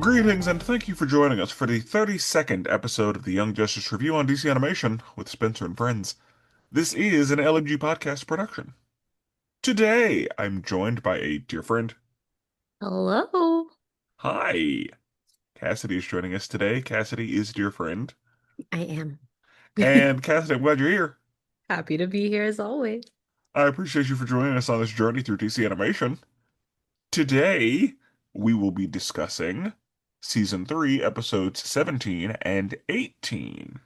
Greetings and thank you for joining us for the 32nd episode of the Young Justice Review on DC Animation with Spencer and Friends. This is an LMG Podcast Production. Today, I'm joined by a dear friend. Hello. Hi! Cassidy is joining us today. Cassidy is a dear friend. I am And Cassidy, I'm glad you're here. happy to be here as always. I appreciate you for joining us on this journey through DC Animation. Today, we will be discussing Season 3, Episodes 17 and 18.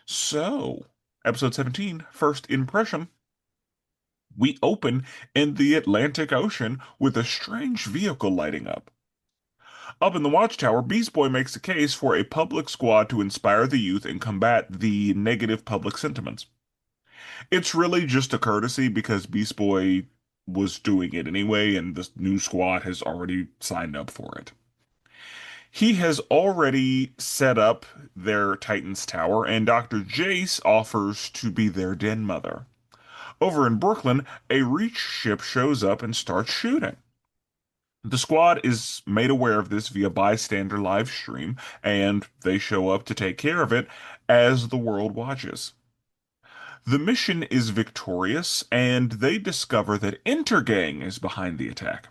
So, Episode 17, First Impression. We open in the Atlantic Ocean with a strange vehicle lighting up. Up in the Watchtower, Beast Boy makes a case for a public squad to inspire the youth and combat the negative public sentiments. It's really just a courtesy because Beast Boy was doing it anyway, and this new squad has already signed up for it. He has already set up their Titan's Tower, and Dr. Jace offers to be their den mother. Over in Brooklyn, a Reach ship shows up and starts shooting. The squad is made aware of this via bystander live stream, and they show up to take care of it as the world watches. The mission is victorious, and they discover that Intergang is behind the attack.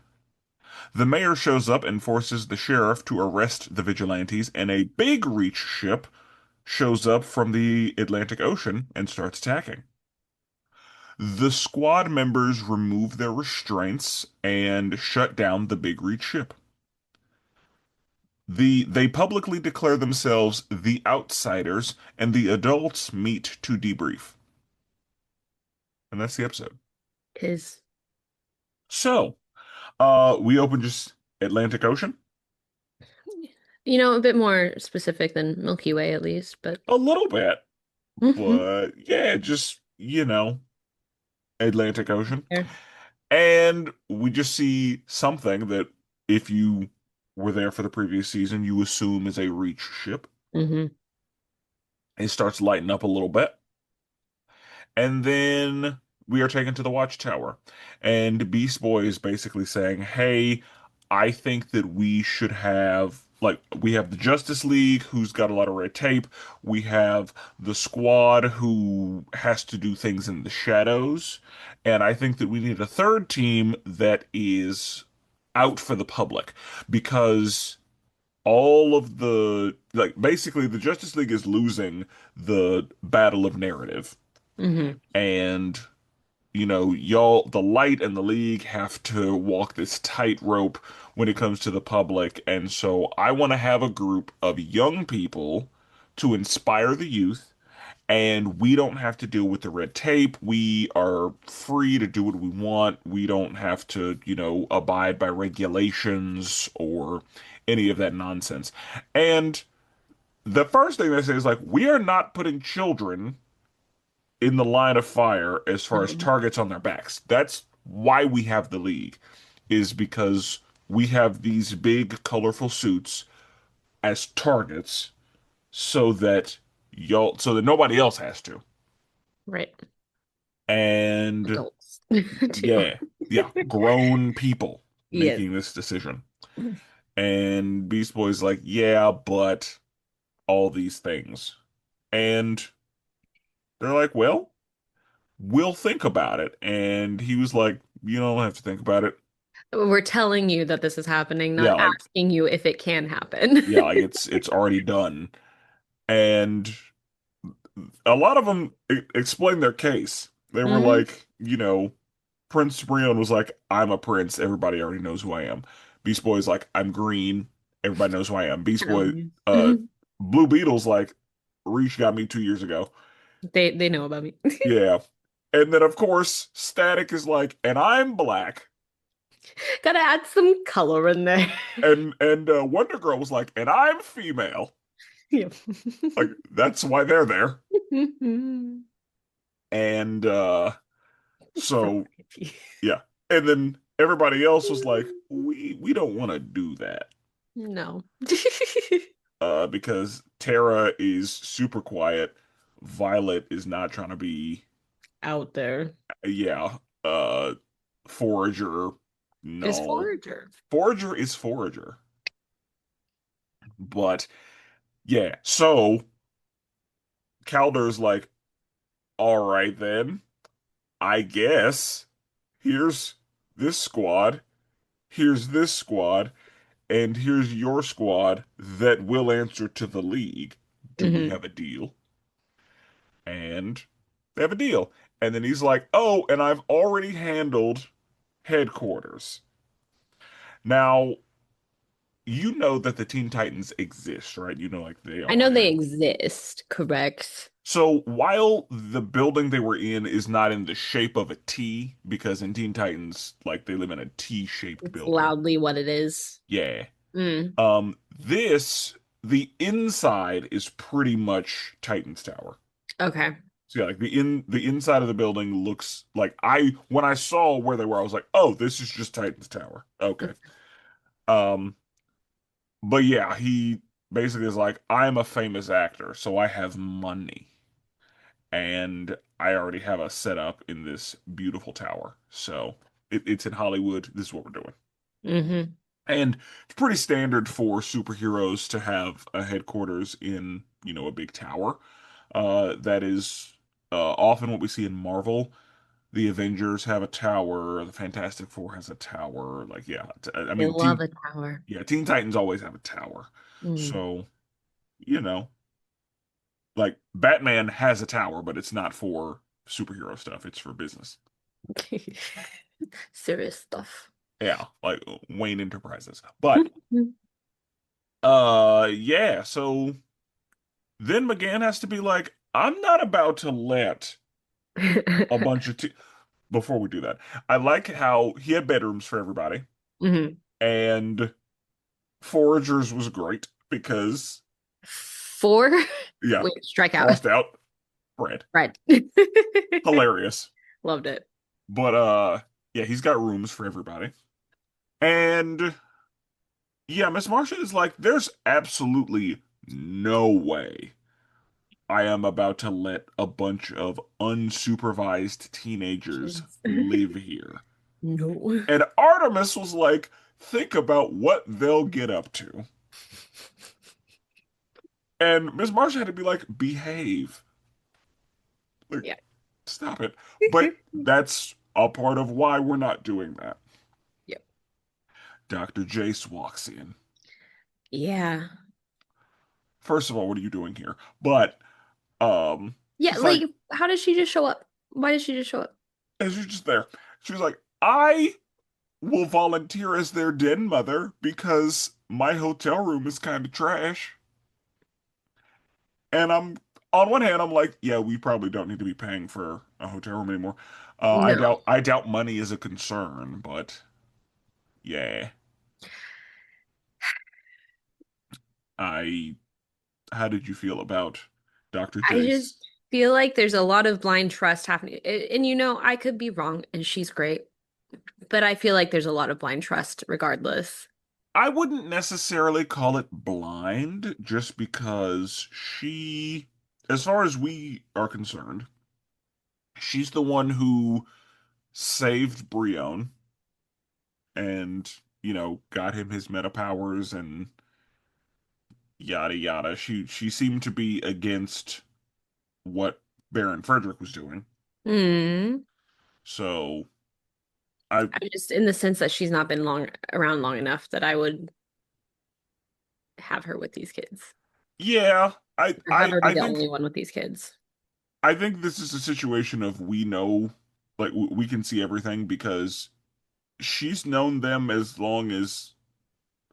The mayor shows up and forces the sheriff to arrest the vigilantes, and a big Reach ship shows up from the Atlantic Ocean and starts attacking. The squad members remove their restraints and shut down the Big Reach ship. They publicly declare themselves the outsiders, and the adults meet to debrief. And that's the episode. Is So, we open just Atlantic Ocean. a bit more specific than Milky Way at least, but A little bit, Mhm. but yeah, just, Atlantic Ocean. There. And we just see something that if you were there for the previous season, you assume is a Reach ship. hmm It starts lighting up a little bit. And then we are taken to the Watchtower. And Beast Boy is basically saying, hey, I think that we should have, like, we have the Justice League, who's got a lot of red tape. We have the squad, who has to do things in the shadows. And I think that we need a third team that is out for the public because all of basically the Justice League is losing the battle of narrative. hmm And y'all, the light and the league have to walk this tightrope when it comes to the public. And so I want to have a group of young people to inspire the youth, and we don't have to deal with the red tape. We are free to do what we want. We don't have to, abide by regulations or any of that nonsense. And the first thing they say is like, we are not putting children in the line of fire as far as targets on their backs. That's why we have the league, is because we have these big, colorful suits as targets so that nobody else has to. Right. And Adults too. yeah, yeah, grown people Yes. making this decision. And Beast Boy's like, yeah, but all these things. And they're like, well, we'll think about it. And he was like, you don't have to think about it. We're telling you that this is happening, Yeah, not like asking you if it can happen. yeah, like it's already done. And a lot of them explained their case. They were hmm like, Prince Brion was like, I'm a prince. Everybody already knows who I am. Beast Boy's like, I'm green. Everybody knows who I am. Beast Boy, uh, Blue Beetle's like, Reach got me 2 years ago. They know about me. Yeah. And then of course, Static is like, and I'm black. Gotta add some color in there. And Wonder Girl was like, and I'm female. Yeah. Like that's why they're there. And so Variety. yeah. And then everybody else was like, we don't want to do that. No. Because Tara is super quiet. Violet is not trying to be, Out there. yeah, Forager. Is No. Forager. Forager is Forager. But yeah, so Calder's like, all right then, I guess here's this squad, here's this squad, and here's your squad that will answer to the league. Do we Hmm. have a deal? And they have a deal. And then he's like, oh, and I've already handled headquarters. Now, you know that the Teen Titans exist, right? You know, like they I are know they here. exist, correct? So while the building they were in is not in the shape of a T, because in Teen Titans, like they live in a T-shaped It's building. loudly what it is. Yeah. Mm, This, the inside is pretty much Titan's Tower. okay. So yeah, like the inside of the building looks like when I saw where they were, I was like, oh, this is just Titan's Tower. Okay. Um, but yeah, he basically is like, I'm a famous actor, so I have money. And I already have a setup in this beautiful tower. So it's in Hollywood. This is what we're doing. Hmm. And it's pretty standard for superheroes to have a headquarters in, a big tower. That is often what we see in Marvel. The Avengers have a tower. The Fantastic Four has a tower. Like, yeah, I They mean, love a tower. Teen Titans always have a tower. Mm. So, you know, like Batman has a tower, but it's not for superhero stuff. It's for business. Serious stuff. Yeah, like Wayne Enterprises. But yeah, so then McGann has to be like, I'm not about to let a bunch of before we do that. I like how he had bedrooms for everybody, Hmm. and Foragers was great because Four? yeah, Wait, strike out. crossed out bread. Right. Hilarious. Loved it. But yeah, he's got rooms for everybody. And yeah, Miss Martian is like, there's absolutely no way I am about to let a bunch of unsupervised teenagers Kids. live here. No. And Artemis was like, think about what they'll get up to. And Miss Martian had to be like, behave. Like, Yeah. stop it. But that's a part of why we're not doing that. Yep. Dr. Jace walks in. Yeah. First of all, what are you doing here? But Yeah, she's like like, how did she just show up? Why did she just show up? and she's just there. She was like, I will volunteer as their den mother because my hotel room is kind of trash. And on one hand, I'm like, yeah, we probably don't need to be paying for a hotel room anymore. I No. doubt money is a concern, but yeah, I. How did you feel about Dr. I just Jace? feel like there's a lot of blind trust happening. And I could be wrong and she's great, but I feel like there's a lot of blind trust regardless. I wouldn't necessarily call it blind, just because she, as far as we are concerned, she's the one who saved Brion and, got him his meta powers and yada yada. She seemed to be against what Baron Frederick was doing. Hmm. So I I just in the sense that she's not been long around long enough that I would have her with these kids yeah, or have her be I the think only one with these kids. this is a situation of we know, like we can see everything because she's known them as long as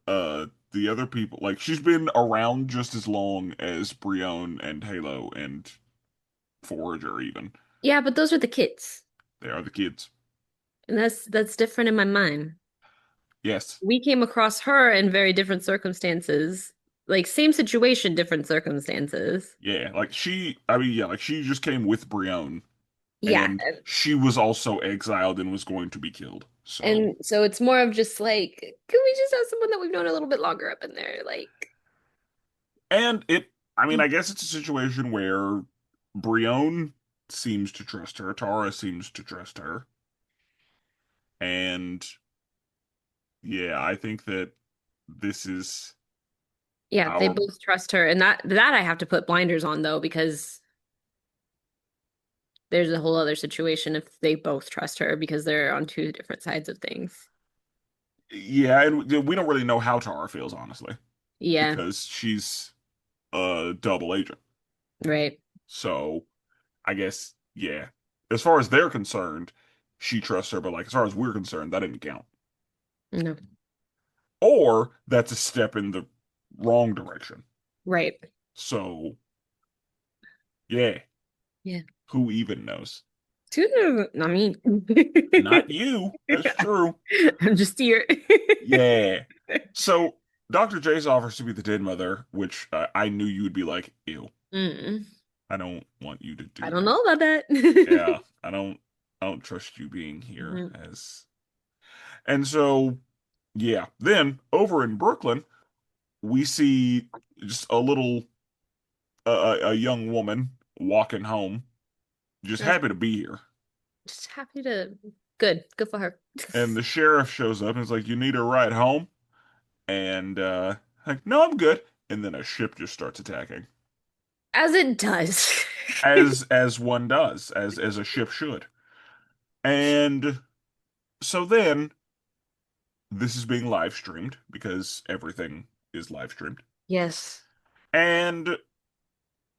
the other people. Like she's been around just as long as Brion and Halo and Forager even. Yeah, but those are the kids. They are the kids. And that's different in my mind. Yes. We came across her in very different circumstances. Like same situation, different circumstances. Yeah, like I mean, yeah, like she just came with Brion Yeah. and she was also exiled and was going to be killed. So, And so it's more of just like, can we just have someone that we've known a little bit longer up in there? Like, and I mean, I guess it's a situation where Brion seems to trust her, Tara seems to trust her, and yeah, I think that this is, Yeah, they Our both trust her, and that I have to put blinders on though because there's a whole other situation if they both trust her because they're on two different sides of things. Yeah, and we don't really know how Tara feels, honestly, Yeah, because she's a double agent. right. So I guess, yeah. As far as they're concerned, she trusts her, but like as far as we're concerned, that didn't count. No, Or that's a step in the wrong direction. right. So yeah, Yeah. who even knows? I mean, Not you. That's true. I'm just here. Yeah. So Dr. J's offers to be the dead mother, which I knew you would be like, ew. Mm, I don't want you to I do don't that. know about that. Yeah, I don't trust you being here Mhm. as. And so yeah, then over in Brooklyn, we see just a little a young woman walking home, just That's happy to be here. just happy to. Good for her. And the sheriff shows up and is like, "You need a ride home?" And like, "No, I'm good." And then a ship just starts attacking, As it does. as one does, as a ship should. And so then this is being live streamed because everything is live streamed. Yes. And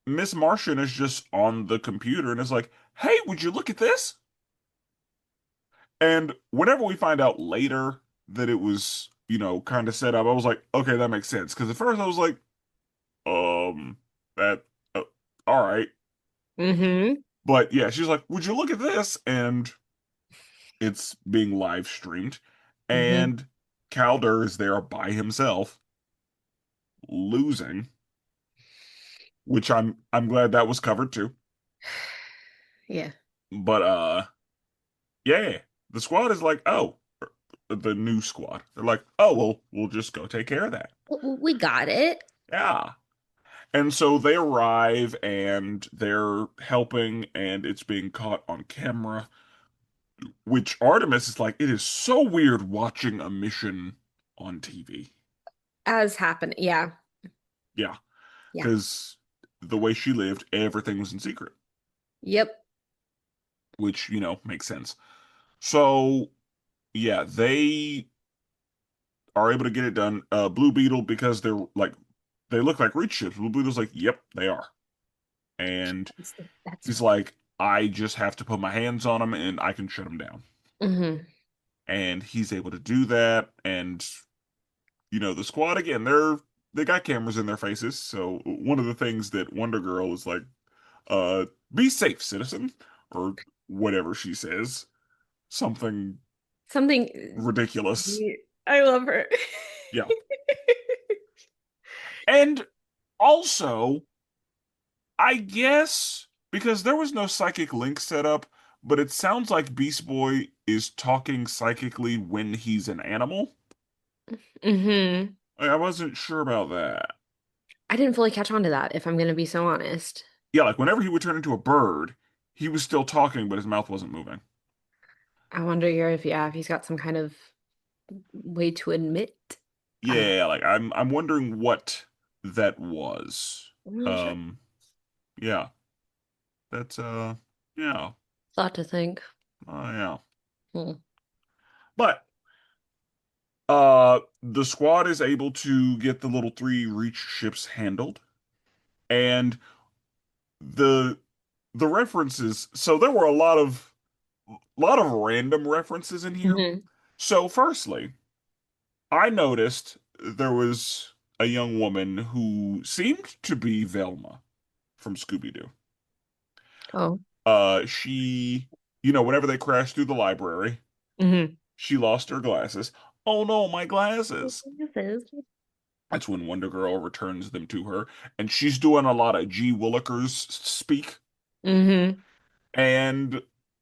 Miss Martian is just on the computer and is like, "Hey, would you look at this?" And whenever we find out later that it was, kind of set up, I was like, "Okay, that makes sense." Because at first I was like, that, uh, all right. Mm-hmm. But yeah, she's like, "Would you look at this?" And it's being live streamed, Mm-hmm. and Calder is there by himself, losing, which I'm glad that was covered too. Yeah. But yeah, the squad is like, "Oh, the new squad." They're like, "Oh, well, we'll just go take care of that." We got it. Yeah. And so they arrive and they're helping, and it's being caught on camera, which Artemis is like, it is so weird watching a mission on TV. As happened. Yeah. Yeah, Yeah. because the way she lived, everything was in secret, Yep. which, makes sense. So, yeah, they are able to get it done. Blue Beetle, because they look like reach ships. Blue Beetle's like, yep, they are. And That's he's like, I just have to put my hands on them and I can shut them down. hmm And he's able to do that. And the squad again, they got cameras in their faces. So one of the things that Wonder Girl is like, be safe, citizen, or whatever she says, something something. ridiculous. I love her. Yeah, and also, I guess because there was no psychic link set up, but it sounds like Beast Boy is talking psychically when he's an animal. hmm I wasn't sure about that. I didn't fully catch on to that, if I'm gonna be so honest. Yeah, like whenever he would turn into a bird, he was still talking, but his mouth wasn't moving. I wonder if he's got some kind of way to admit. I don't Yeah, like I'm wondering what that was. I'm not sure. Um, yeah, that's yeah, Thought to think. yeah. Hmm. But the squad is able to get the little three reach ships handled, and the the references. So there were a lot of random references in here. hmm So firstly, I noticed there was a young woman who seemed to be Velma from Scooby-Doo. Oh. She, whenever they crashed through the library, hmm she lost her glasses. Oh no, my glasses. This is. That's when Wonder Girl returns them to her, and she's doing a lot of G. Willikers speak. hmm And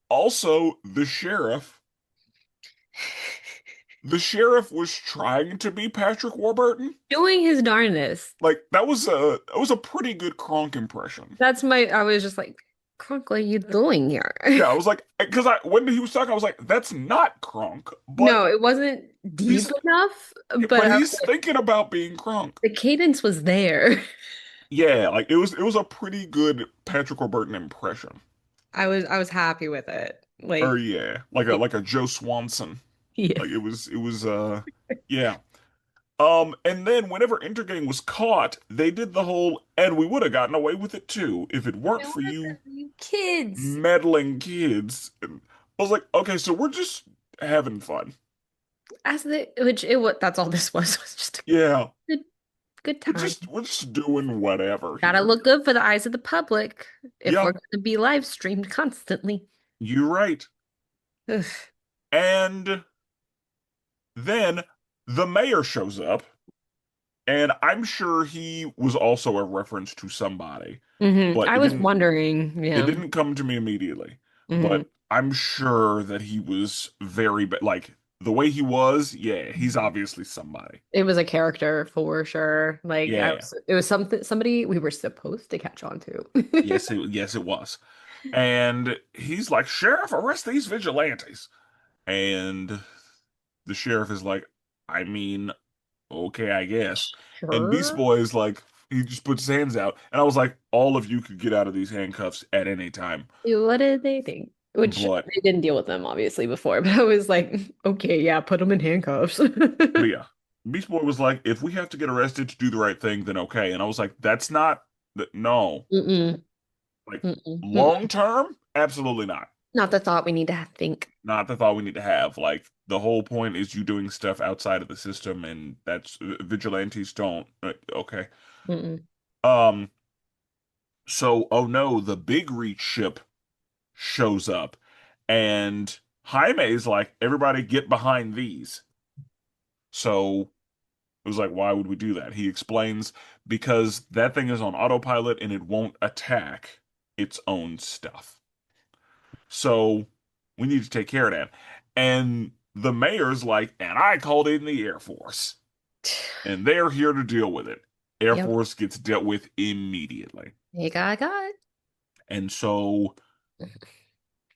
also the sheriff was trying to be Patrick Warburton. Doing his darndest. Like that was a pretty good Kronk impression. I was just like, Kronk, what are you doing here? Yeah, I was like, because when he was talking, I was like, that's not Kronk, No, it wasn't deep he's enough, but but I was he's like, thinking about being Kronk. the cadence was there. Yeah, like it was a pretty good Patrick Warburton impression. I was happy with it. Or Like, yeah, like a Joe Swanson. yes. Like it was yeah. And then whenever Intergang was caught, they did the whole, and we would have gotten away with it too if it weren't It for you wasn't you kids. meddling kids. And I was like, okay, so we're just having fun. As the which it what that's all this was just a Yeah, good good we're time. just we're just doing whatever Gotta here. look good for the eyes of the public if Yeah, we're gonna be live streamed constantly. you're right. Ugh. And then the mayor shows up, and I'm sure he was also a reference to somebody, but I was wondering, it yeah. didn't come to me immediately. hmm But I'm sure that he was very like the way he was, yeah, he's obviously somebody. It was a character for sure. Like Yeah. it was something somebody we were supposed to catch on Yes, to. it was. And he's like, "Sheriff, arrest these vigilantes." And the sheriff is like, "I mean, okay, I guess." And Beast Sure. Boy is like, he just puts his hands out, and I was like, "All of you could get out of these handcuffs at any time." What did they think? Which But they didn't deal with them obviously before, but I was like, okay, yeah, put them in handcuffs. But yeah, Beast Boy was like, if we have to get arrested to do the right thing, then okay. And I was like, that's not no. Mm-mm, Like mm-mm, long mm-mm. term, absolutely not. Not the thought we need to think. Not the thought we need to have. Like the whole point is you doing stuff outside of the system, and that's vigilantes don't. Okay. Mm-mm. Um. So, oh no, the big reach ship shows up, and Jaime's like, everybody get behind these. So it was like, why would we do that? He explains because that thing is on autopilot and it won't attack its own stuff. So we need to take care of that. And the mayor's like, and I called in the Air Force, and they're here to deal with it. Air Yep. Force gets dealt with immediately. You got it. And so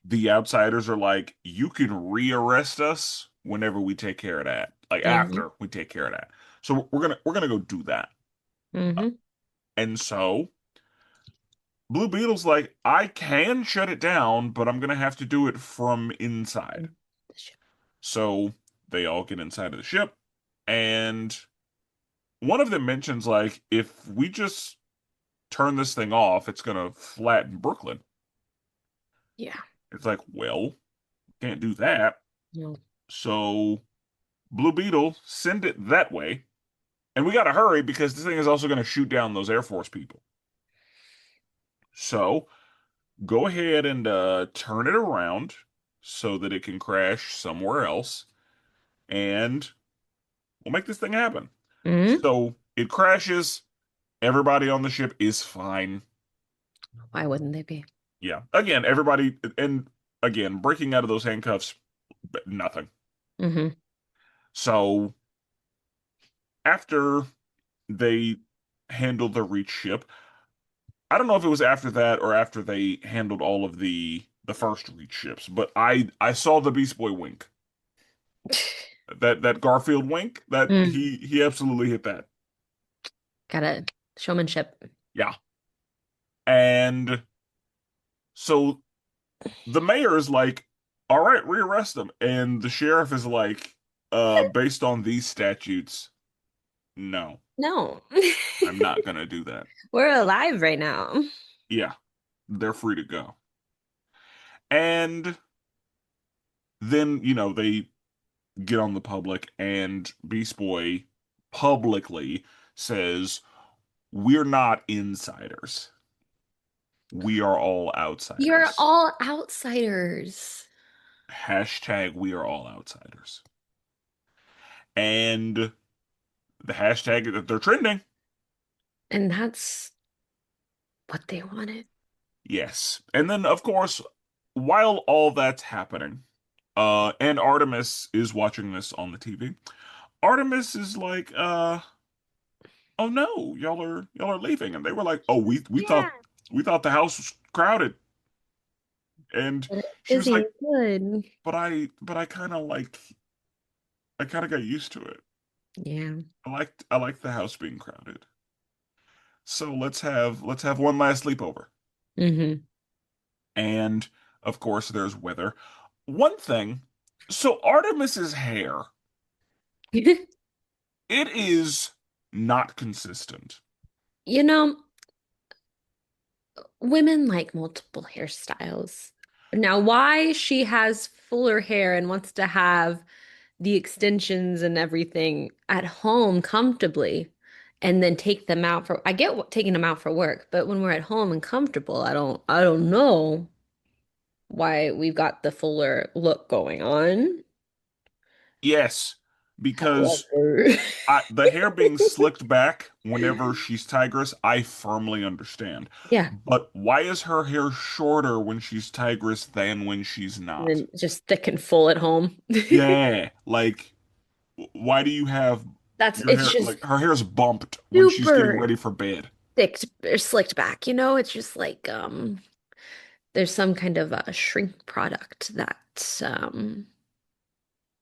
the outsiders are like, you can rearrest us whenever we take care of that. Like Mm-hmm. after we take care of that. So we're gonna go do that. Mm-hmm. And so Blue Beetle's like, I can shut it down, but I'm gonna have to do it from inside. So they all get inside of the ship, and one of them mentions like, if we just turn this thing off, it's gonna flatten Brooklyn. Yeah. It's like, well, can't do that. No. So Blue Beetle, send it that way. And we gotta hurry because this thing is also gonna shoot down those Air Force people. So go ahead and turn it around so that it can crash somewhere else, and we'll make this thing happen. Mm-hmm. So it crashes. Everybody on the ship is fine. Why wouldn't they be? Yeah. Again, everybody, and again, breaking out of those handcuffs, nothing. Mm-hmm. So after they handled the Reach ship, I don't know if it was after that or after they handled all of the first Reach ships, but I saw the Beast Boy wink. That Garfield wink, that Mm. he absolutely hit that. Got it. Showmanship. Yeah. And so the mayor is like, all right, rearrest them. And the sheriff is like, based on these statutes, no, No. I'm not gonna do that. We're alive right now. Yeah, they're free to go. And then, they get on the public, and Beast Boy publicly says, we're not insiders. We are all You're outsiders. all outsiders. Hashtag we are all outsiders. And the hashtag that they're trending, And that's what they wanted. yes. And then, of course, while all that's happening, and Artemis is watching this on the TV, Artemis is like, oh no, y'all are leaving. And they were like, oh, we Yeah. thought the house was crowded. And But it she was like, isn't good. but I kind of I kind of got used to it. Yeah. I liked the house being crowded. So let's have one last sleepover. Hmm. And of course there's weather. One thing, so Artemis's hair, it is not consistent. You know, women like multiple hairstyles. Now, why she has fuller hair and wants to have the extensions and everything at home comfortably and then take them out for I get taking them out for work, but when we're at home and comfortable, I don't know why we've got the fuller look going on. Yes, because However, the hair being slicked back whenever she's tigress, I firmly understand. yeah, But why is her hair shorter when she's tigress than when she's and not? then just thick and full at home. Yeah, like why do you have That's your it's hair just like her hair's bumped when she's getting super ready for bed? thick or slicked back, you know? It's just like there's some kind of a shrink product that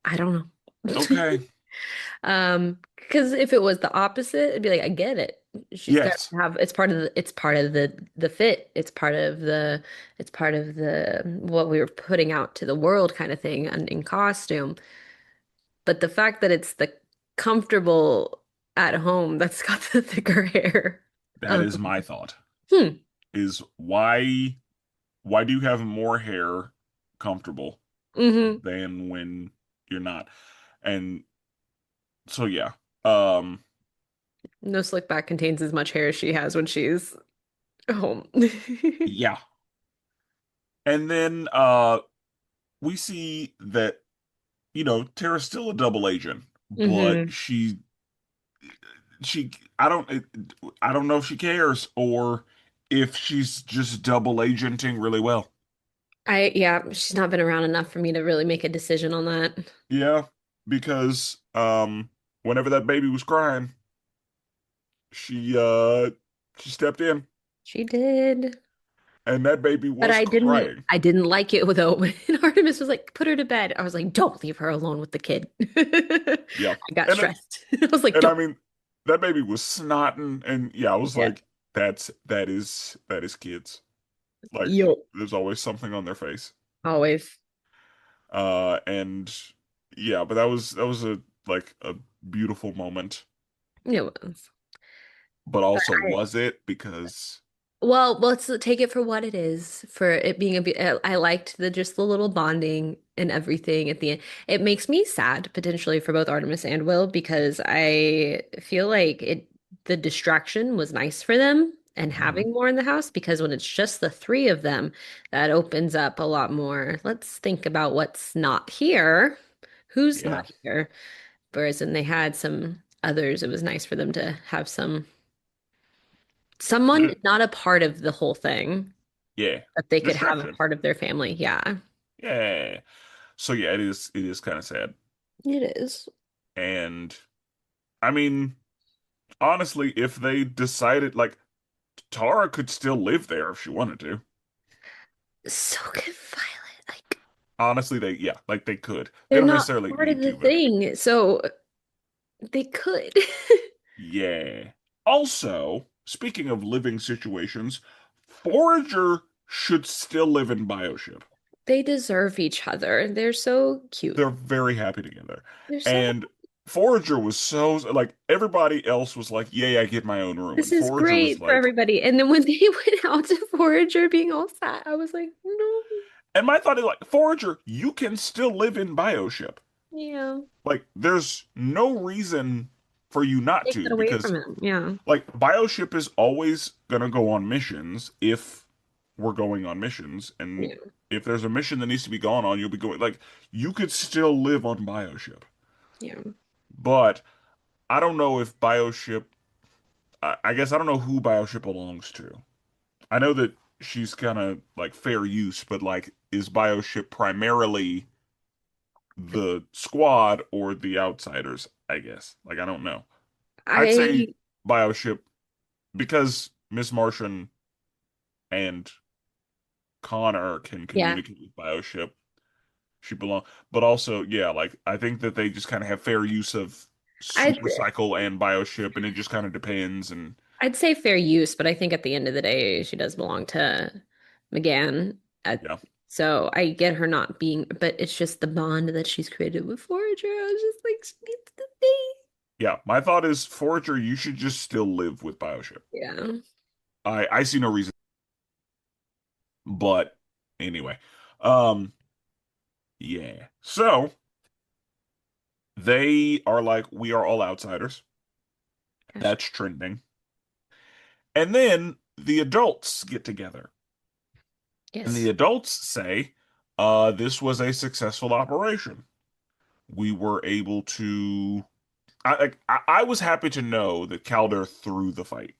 I don't know. Okay. Because if it was the opposite, it'd be like, I get it. She's got Yes, to have it's part of the fit. It's part of the what we were putting out to the world kind of thing and in costume. But the fact that it's the comfortable at home that's got the thicker hair. that Um, is my thought. hmm. Is why do you have more hair comfortable Hmm. than when you're not? And so yeah. Um No slick back contains as much hair as she has when she's home. yeah. And then we see that, Tara's still a double agent, but Hmm. she I don't know if she cares or if she's just double agenting really well. Yeah, she's not been around enough for me to really make a decision on that. Yeah, because whenever that baby was crying, she she stepped in She did. and that baby But was I didn't crying. I didn't like it though when Artemis was like, put her to bed. I was like, don't leave her alone with the kid. Yeah. I got And stressed. I was like, and I don't. mean that baby was snotting and yeah, I was Yeah. like that is kids. Like Yo. there's always something on their face. Always. And yeah, but that was a like a beautiful moment. It was. But But also was it because well, let's take it for what it is. For it being I liked the little bonding and everything at the end. It makes me sad potentially for both Artemis and Will because I feel like the distraction was nice for them and Mhm. having more in the house because when it's just the three of them, that opens up a lot more. Let's think about what's not here, who's Yeah. not here. Whereas when they had some others, it was nice for them to have someone But not a part of the whole thing yeah. that they could have a Distraction. part of their family. Yeah, Yeah. So yeah, it is kind of sad. it is. And I mean, honestly, if they decided like Tara could still live there if she wanted to. So could Violet. Like, Honestly, like they could. They they're don't not necessarily part of need the to, but thing, so they could. yeah. Also, speaking of living situations, Forager should still live in Bioship. They deserve each other. They're so cute. They're very happy together. They're so, And Forager was so like everybody else was like, "Yay, I get my own room." this And is Forager was great for like, everybody. And then when they went out to Forager being all sad, I was like, no. and my thought is like, Forager, you can still live in Bioship. Yeah. Like, there's no reason for you not Take to that away because from him. Yeah. like Bioship is always gonna go on missions if we're going on missions, and Yeah. if there's a mission that needs to be gone on, you'll be going like you could still live on Bioship. Yeah. But I don't know if Bioship. I guess I don't know who Bioship belongs to. I know that she's kind of like fair use, but like, is Bioship primarily the squad or the outsiders? I guess. Like, I don't know. I'd say I Bioship because Miss Martian and Connor can Yeah. communicate with Bioship. She belong, but also, yeah, like I think that they just kind of have fair use of I'd Supercycle and Bioship, and it just kind of depends. And I'd say fair use, but I think at the end of the day, she does belong to McGann. yeah, So I get her not being, but it's just the bond that she's created with Forager. I was just like, she needs to be. yeah. My thought is, Forager, you should just still live with Bioship. Yeah. I see no reason, but anyway, um, yeah. So they are like, we are all outsiders. Gosh. That's trending. And then the adults get together. And the Yes. adults say, this was a successful operation. We were able to. I was happy to know that Calder threw the fight.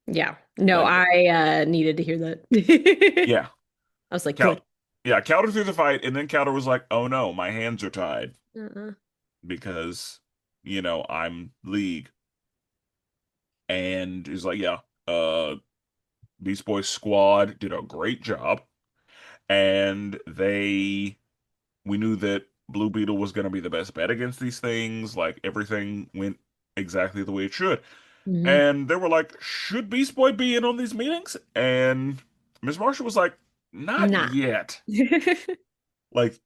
Yeah. No, Like, I needed to hear that. yeah, I was like, good. Cal, yeah, Calder threw the fight, and then Calder was like, "Oh no, my hands are tied Uh-uh. because, I'm League," and he's like, "Yeah, Beast Boys squad did a great job, and we knew that Blue Beetle was going to be the best bet against these things. Like everything went exactly the way it should." Hmm. And they were like, "Should Beast Boy be in on these meetings?" And Miss Marshall was like, "Not Nah. yet. Like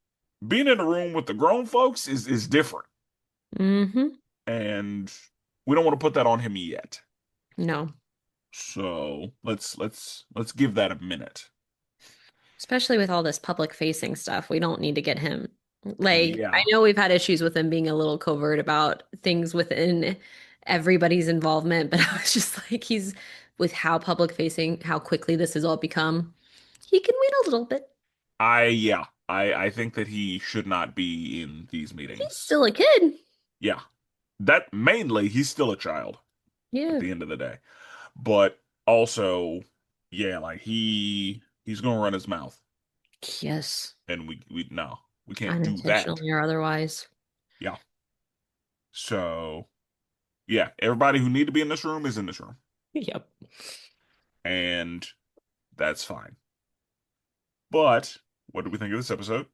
being in a room with the grown folks is different, Hmm. and we don't want to put that on him yet. No. So let's give that a minute." Especially with all this public facing stuff, we don't need to get him. Like, I Yeah, know we've had issues with him being a little covert about things within everybody's involvement, but I was just like, he's with how public facing, how quickly this has all become. He can wait a little bit. I think that he should not be in these He's meetings. still a kid. Yeah, that mainly he's still a child at Yeah. the end of the day. But also, yeah, like he's gonna run his mouth, Yes. and we no, we can't do that. Unintentionally or otherwise. Yeah. So yeah, everybody who need to be in this room is in this room, Yep. and that's fine. But what do we think of this episode?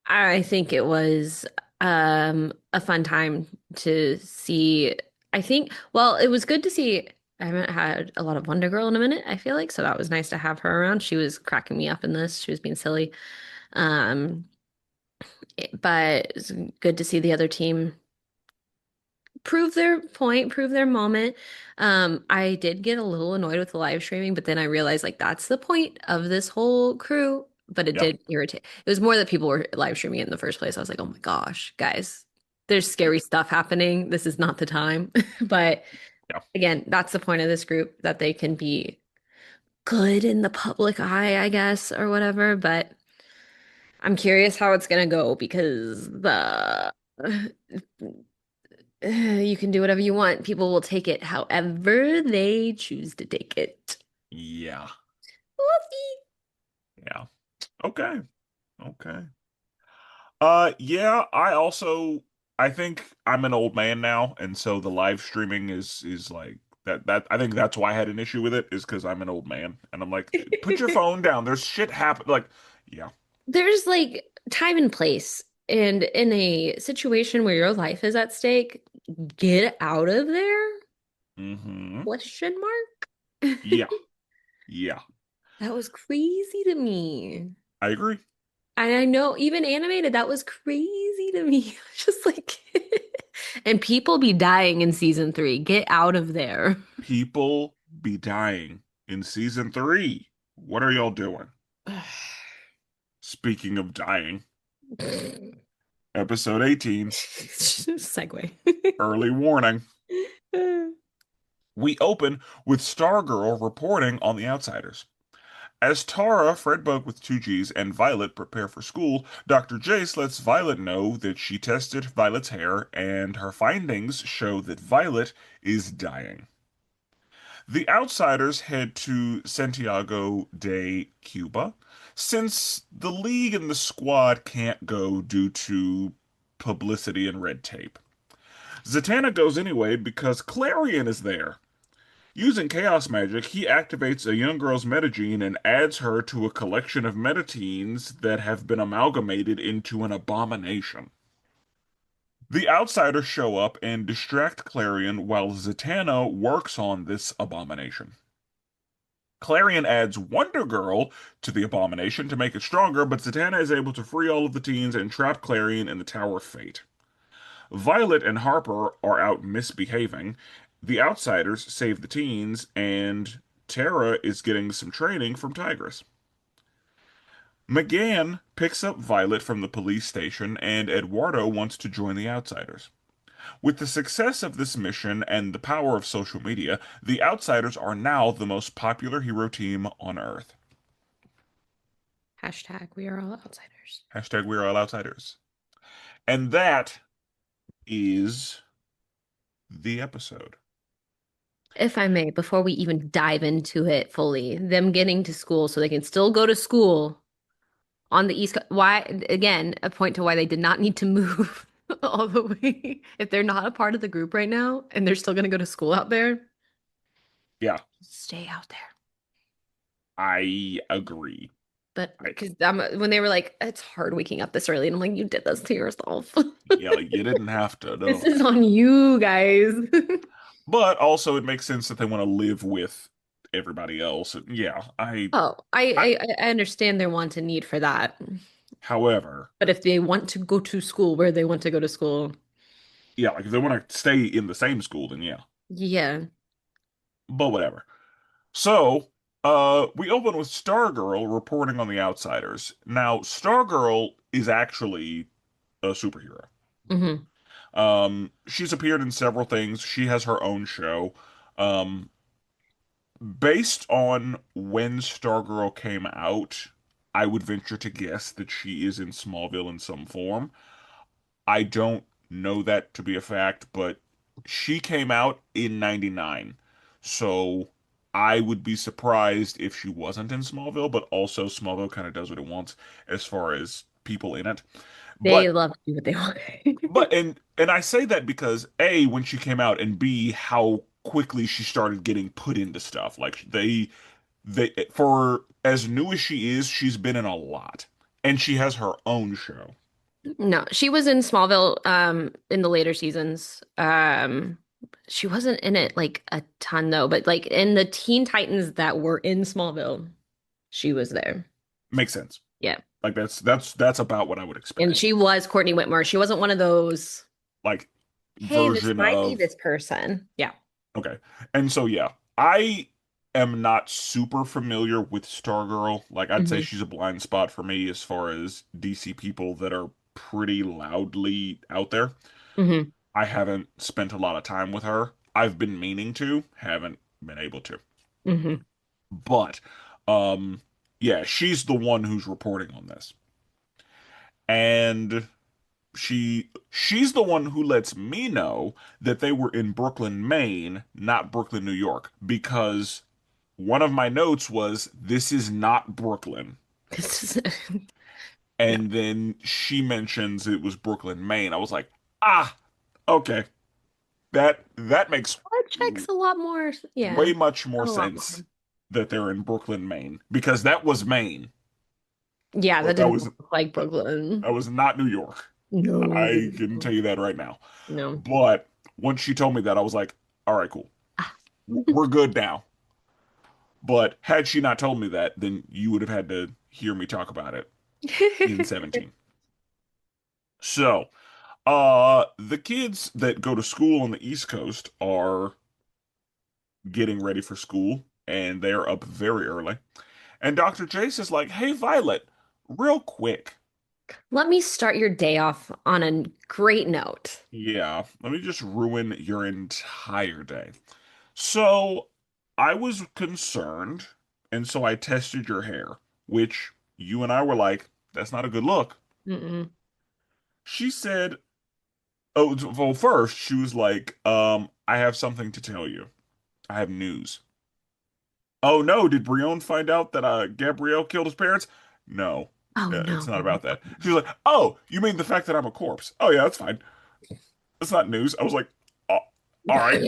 I think it was a fun time to see. I think, well, it was good to see. I haven't had a lot of Wonder Girl in a minute, I feel like, so that was nice to have her around. She was cracking me up in this. She was being silly. Um, but it's good to see the other team prove their point, prove their moment. I did get a little annoyed with the live streaming, but then I realized like that's the point of this whole crew. But it Yeah, did irritate. It was more that people were live streaming it in the first place. I was like, oh my gosh, guys, there's scary stuff happening. This is not the time. But yeah, again, that's the point of this group that they can be good in the public eye, I guess, or whatever. But I'm curious how it's gonna go because the you can do whatever you want. People will take it however they choose to take it. yeah, Fluffy. yeah. Okay, okay. Yeah, I think I'm an old man now, and so the live streaming is like that I think that's why I had an issue with it is because I'm an old man, and I'm like, put your phone down. There's shit happen. Like, yeah, There's like time and place. And in a situation where your life is at stake, get out of there? mm-hmm, Question mark? yeah, yeah. That was crazy to me. I agree. And I know even animated, that was crazy to me. Just like, and people be dying in season three. Get out of there. People be dying in season three. What are y'all doing? Speaking of dying, episode 18, Segue. early warning. We open with Stargirl reporting on the outsiders. As Tara, Fredbug with two G's, and Violet prepare for school, Dr. Jace lets Violet know that she tested Violet's hair, and her findings show that Violet is dying. The outsiders head to Santiago de Cuba, since the League and the Squad can't go due to publicity and red tape. Zatanna goes anyway because Clarion is there. Using chaos magic, he activates a young girl's metagene and adds her to a collection of metateens that have been amalgamated into an abomination. The outsiders show up and distract Clarion while Zatanna works on this abomination. Clarion adds Wonder Girl to the abomination to make it stronger, but Zatanna is able to free all of the teens and trap Clarion in the Tower of Fate. Violet and Harper are out misbehaving. The outsiders save the teens, and Tara is getting some training from Tigress. McGann picks up Violet from the police station, and Eduardo wants to join the outsiders. With the success of this mission and the power of social media, the Outsiders are now the most popular hero team on Earth. Hashtag we are all outsiders. Hashtag we are all outsiders. And that is the episode. If I may, before we even dive into it fully, them getting to school so they can still go to school on the East Coast. Why, again, a point to why they did not need to move all the way. If they're not a part of the group right now and they're still going to go to school out there, Yeah, stay out there. I agree. But I, because when they were like, it's hard waking up this early, and I'm like, you did this to yourself. yeah, like you didn't have to, This no. is on you guys. But also, it makes sense that they want to live with everybody else. And yeah, Oh, I, I understand their want and need for that. however, But if they want to go to school where they want to go to school, yeah, like if they want to stay in the same school, then yeah. yeah. But whatever. So, we open with Stargirl reporting on the Outsiders. Now, Stargirl is actually a superhero. Hmm. She's appeared in several things. She has her own show. Um, Based on when Stargirl came out, I would venture to guess that she is in Smallville in some form. I don't know that to be a fact, but she came out in 99. So I would be surprised if she wasn't in Smallville, but also Smallville kind of does what it wants as far as people in it. They But love to do what they want. and I say that because A, when she came out, and B, how quickly she started getting put into stuff. Like they for as new as she is, she's been in a lot. And she has her own show. No, she was in Smallville in the later seasons. She wasn't in it like a ton though, but like in the Teen Titans that were in Smallville, she was there. Makes sense. Yeah. Like that's about what I would And expect. she was Courtney Whitmore. She wasn't one of those, Like hey, this version might be of this person. Yeah. okay. And so yeah, I am not super familiar with Stargirl. Like I'd say Hmm. she's a blind spot for me as far as DC people that are pretty loudly out there. Hmm. I haven't spent a lot of time with her. I've been meaning to, haven't been able to. Hmm. But yeah, she's the one who's reporting on this. And she's the one who lets me know that they were in Brooklyn, Maine, not Brooklyn, New York, because one of my notes was this is not Brooklyn. This is no. And then she mentions it was Brooklyn, Maine. I was like, "Ah, okay. That makes That checks a lot more. Yeah, way much more a lot sense more. that they're in Brooklyn, Maine, because that was Maine. Yeah, that That didn't was look like Brooklyn. that was not New York. No. I can tell you that right now. No. But once she told me that, I was like, all right, cool. Ah. We're good now. But had she not told me that, then you would have had to hear me talk about it in 17. So, the kids that go to school on the East Coast are getting ready for school, and they're up very early. And Dr. Jace is like, hey, Violet, real quick. Let me start your day off on a great note. Yeah, let me just ruin your entire day. So, I was concerned, and so I tested your hair, which you and I were like, that's not a good look. Mm-mm. She said, oh, well, first, she was like, I have something to tell you. I have news. Oh no, did Brion find out that Gabrielle killed his parents? No, Oh it's not no. about that. She was like, oh, you mean the fact that I'm a corpse? Oh yeah, that's fine. That's not news. I was like, oh, all right.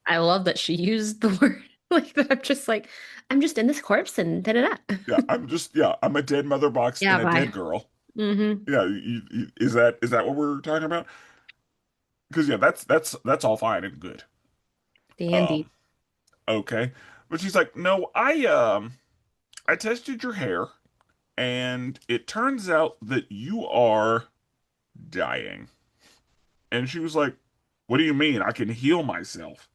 I love that she used the word like that. I'm just in this corpse and da da da. Yeah, I'm a dead mother box Yeah, and a bye. dead girl. Mm-hmm. Yeah, is that what we're talking about? Because yeah, that's all fine and good. Dandy. Um, okay, but she's like, no, I tested your hair, and it turns out that you are dying. And she was like, what do you mean? I can heal myself.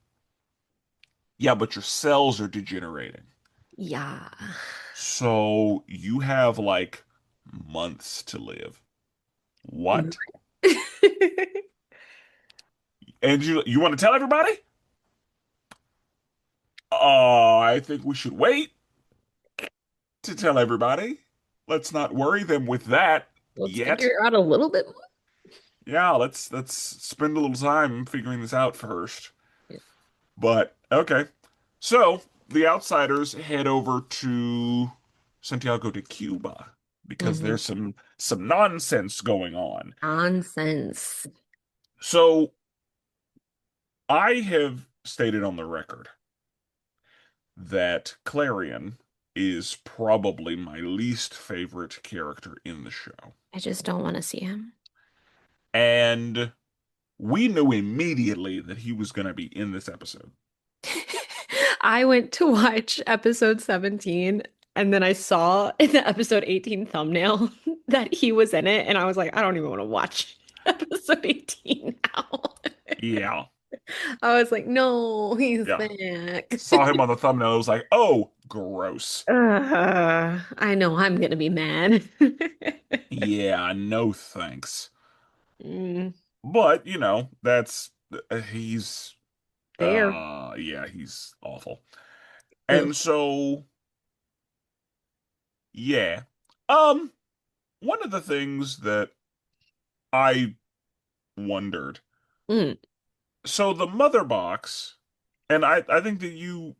Yeah, but your cells are degenerating. Yeah. So you have like months to live. What? And you want to tell everybody? Oh, I think we should wait to tell everybody. Let's not worry them with that Let's yet. figure out a little bit more. Yeah, let's spend a little time figuring this out first. Yeah. But okay. So the outsiders head over to Santiago de Cuba because Hmm. there's some nonsense going on. Nonsense. So I have stated on the record that Clarion is probably my least favorite character in the show. I just don't want to see him. And we knew immediately that he was going to be in this episode. I went to watch episode 17 and then I saw in the episode 18 thumbnail that he was in it and I was like, I don't even want to watch episode 18 now. Yeah, I was like, no, he's yeah. back. Saw him on the thumbnail. I was like, oh, gross. I know I'm gonna be mad. Yeah, no thanks. Mm, But, that's he's there. yeah, he's awful. Ugh. And so yeah. Um one of the things that I wondered. Mm. So the mother box, and I think that you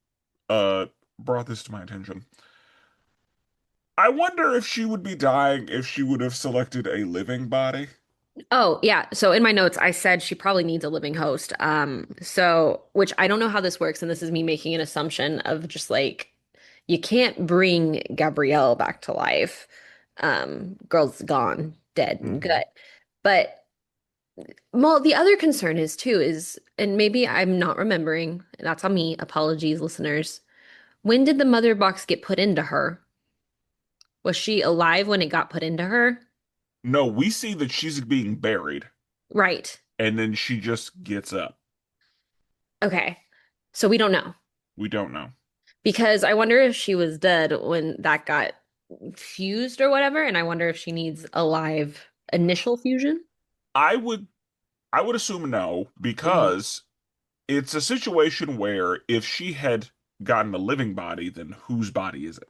uh brought this to my attention. I wonder if she would be dying if she would have selected a living body. Oh, yeah. So in my notes, I said she probably needs a living host. So which I don't know how this works, and this is me making an assumption of just like you can't bring Gabrielle back to life. Girl's gone, dead and Hmm. good. But well, the other concern is too is, and maybe I'm not remembering, that's on me. Apologies, listeners. When did the mother box get put into her? Was she alive when it got put into her? No, we see that she's being buried, Right. and then she just gets up. Okay. So we don't know. We don't know. Because I wonder if she was dead when that got fused or whatever, and I wonder if she needs a live initial fusion. I would I would assume no, Mhm. because it's a situation where if she had gotten a living body, then whose body is it?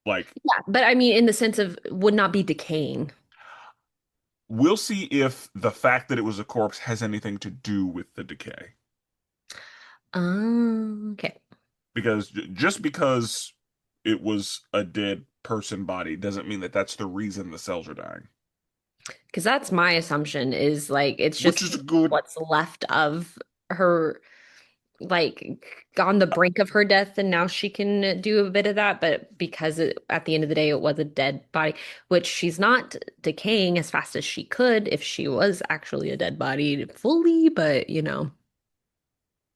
Like, Yeah, but I mean, in the sense of would not be decaying. we'll see if the fact that it was a corpse has anything to do with the decay. Okay. Because just because it was a dead person body doesn't mean that that's the reason the cells are dying. Because that's my assumption is like it's Which just is good. what's left of her, like on the brink of her death, and now she can do a bit of that. But because at the end of the day, it was a dead body, which she's not decaying as fast as she could if she was actually a dead body fully, but Yes.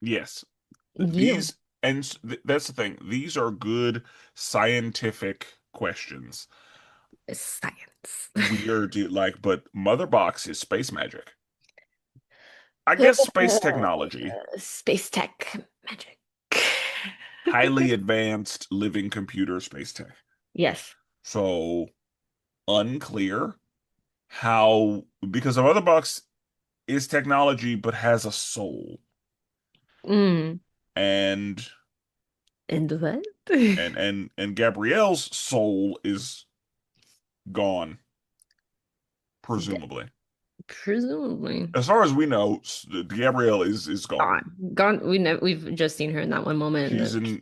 yeah, These, and that's the thing. These are good scientific questions. it's science. Like, but Mother Box is space magic. I guess space technology, Space tech magic. highly advanced living computer space tech. Yes. So unclear how, because the Mother Box is technology but has a soul. Mm. And And what? and Gabrielle's soul is gone, presumably. Presumably. As far as we know, Gabrielle is gone. Gone. Gone. We've just seen her in that one moment.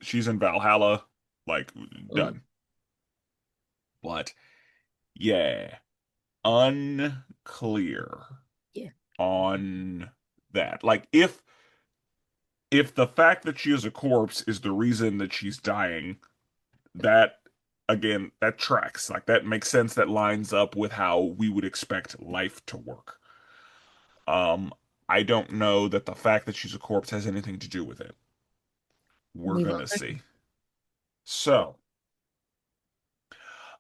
She's in Valhalla, like Mm, done. But yeah, unclear yeah. on that. Like, if if the fact that she is a corpse is the reason that she's dying, that again, that tracks. Like that makes sense. That lines up with how we would expect life to work. Um, I don't know that the fact that she's a corpse has anything to do with it. We're We will gonna see. see. So,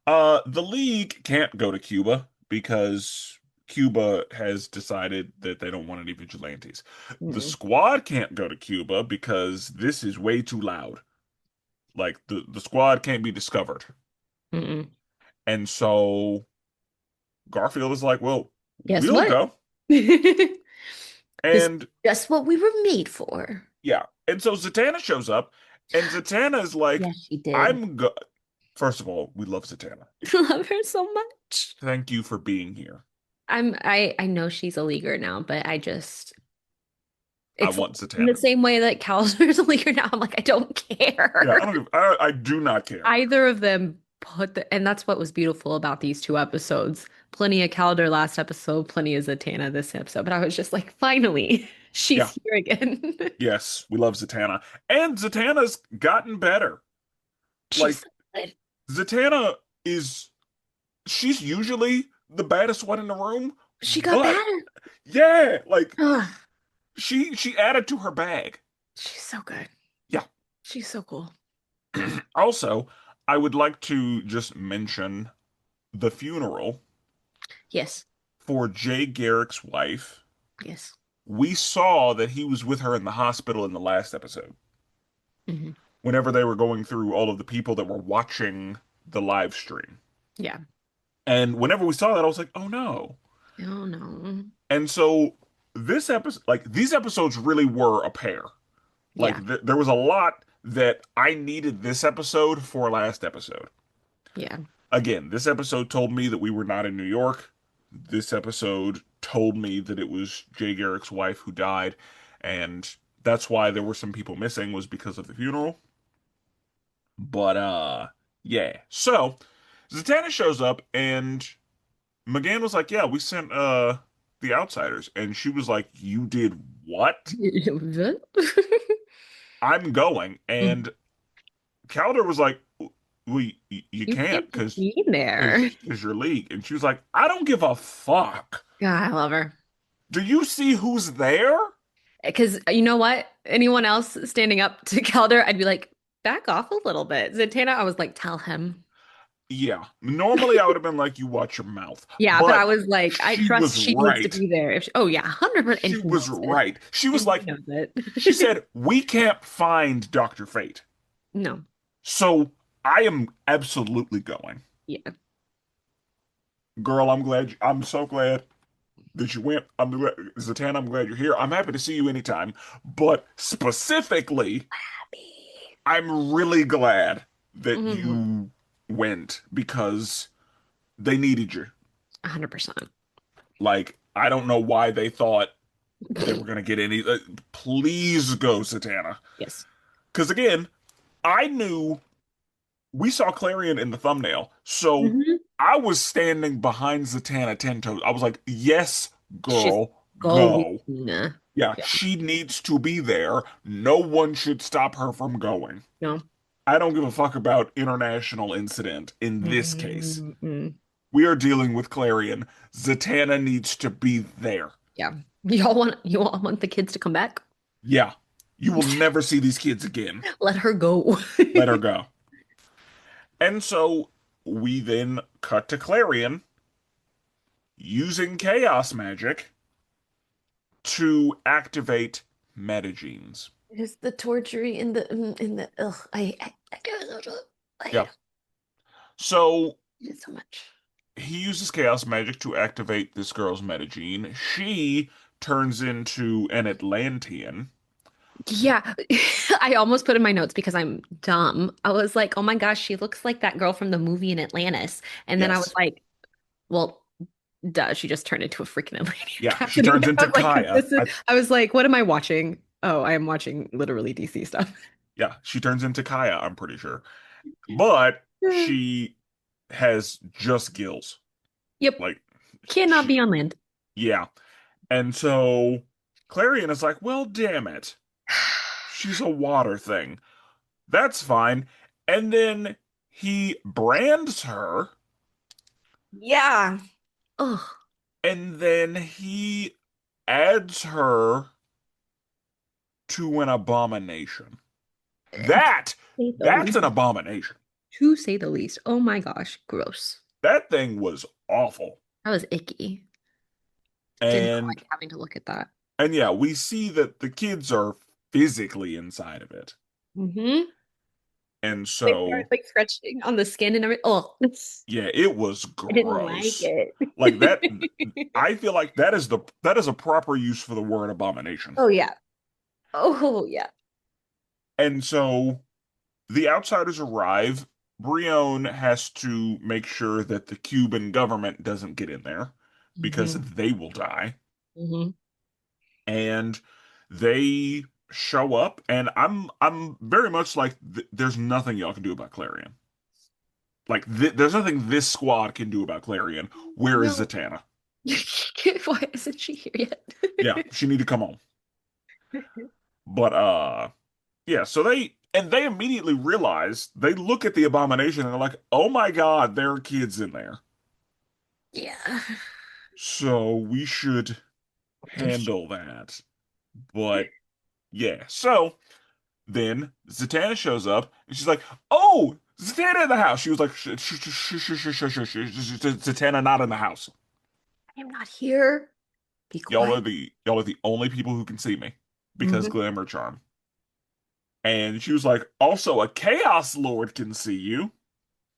the League can't go to Cuba because Cuba has decided that they don't want any vigilantes. The Mm-mm. Squad can't go to Cuba because this is way too loud. Like the Squad can't be discovered. Mm-mm. And so Garfield is like, well, Guess we'll what? go. This is And just what we were made for. yeah. And so Zatanna shows up, and Zatanna is like, Yes, she did. I'm go First of all, we love Zatanna. I love her so much. Thank you for being here. I know she's a leaguer now, but I it's want in the Zatanna. same way that Callister's a leaguer now. I'm like, I don't Yeah, care. I do not care. Either of them and that's what was beautiful about these two episodes. Plenty of Calder last episode, plenty of Zatanna this episode. But I was just like, finally, she's Yeah, here again. yes, we love Zatanna. And Zatanna's gotten better. She's Like, so good. Zatanna is, she's usually the baddest one in the room, She got but better. yeah, like Ugh, she added to her bag. she's so good. Yeah. She's so cool. Also, I would like to just mention the funeral Yes. for Jay Garrick's wife. Yes. We saw that he was with her in the hospital in the last episode. Hmm. Whenever they were going through all of the people that were watching the live stream. Yeah. And whenever we saw that, I was like, oh no. Oh no. And so this episode, like these episodes really were a pair. Yeah. Like there was a lot that I needed this episode for last episode. Yeah. Again, this episode told me that we were not in New York. This episode told me that it was Jay Garrick's wife who died, and that's why there were some people missing was because of the funeral. But yeah. So Zatanna shows up and McGann was like, "Yeah, we sent the outsiders." And she was like, "You did what?" "I'm going." And Calder was like, "Well, you You can't can't because be there. because your league." And she was like, "I don't give a fuck. God, I love her. Do you see who's there?" Because you know what? Anyone else standing up to Calder, I'd be like, back off a little bit. Zatanna, I was like, tell him. Yeah. Normally I would have been like, "You watch your mouth." Yeah, but I But was like, I she trust was she needs to right. be there. Oh yeah, 100%. And She he was knows it. right. She was And he like, knows she it. said, "We can't find Dr. Fate. No. So I am absolutely going." Yeah. Girl, I'm so glad that you went. Zatanna, I'm glad you're here. I'm happy to see you anytime. But specifically, I'm really glad that Hmm. you went because they needed you. 100%. Like, I don't know why they thought they were going to get any. Please go, Zatanna. Yes. Because again, I knew we saw Clarion in the thumbnail. So Hmm. I was standing behind Zatanna 10 toes. I was like, yes, She's girl, going. go. Yeah. Yeah, she needs to be there. No one should stop her from going. No. I don't give a fuck about international incident in this case. Mm-mm. We are dealing with Clarion. Zatanna needs to be there. Yeah. You all want the kids to come back? Yeah, you will never see these kids again. Let her go. Let her go. And so we then cut to Clarion using chaos magic to activate metagenes. It's the torturing in the ugh. I Yeah. So hate it so much. he uses chaos magic to activate this girl's metagene. She turns into an Atlantean. Yeah, I almost put in my notes because I'm dumb. I was like, oh my gosh, she looks like that girl from the movie in Atlantis. And then I was Yes. like, well, duh, she just turned into a freaking Atlantean Yeah, she captain. turns I into was like, Kaya. I was like, what am I watching? Oh, I am watching literally DC stuff. Yeah, she turns into Kaya, I'm pretty sure. But she has just gills. Yep, Like cannot she be on land. yeah. And so Clarion is like, well, damn it. She's a water thing. That's fine. And then he brands her, Yeah. Oh, and then he adds her to an abomination. That, say the that's least. an abomination. To say the least. Oh my gosh, gross. That thing was awful. That was icky. Did not And like having to look at that. and yeah, we see that the kids are physically inside of it. Mm-hmm. And They start so, like scratching on the skin and everything. Oh, yeah, it was I didn't like gross. it. Like that, I feel like that is a proper use for the word abomination. Oh yeah. Oh yeah. And so the outsiders arrive. Brion has to make sure that the Cuban government doesn't get in there because Mm-hmm. they will die. Mm-hmm. And they show up, and I'm very much like there's nothing y'all can do about Clarion. Like there's nothing this squad can do about Clarion. Where is No. Zatanna? Why isn't she here yet? Yeah, she need to come on. But yeah, so they immediately realize, they look at the abomination and they're like, "Oh my God, there are kids in there. Yeah. So we should handle that." But yeah, so then Zatanna shows up and she's like, "Oh, Zatanna in the house." She was like, Zatanna not in the house. I am not here. Be quiet. Y'all are the only people who can see me because Mm-hmm. glamour charm." And she was like, "Also, a Chaos Lord can see you."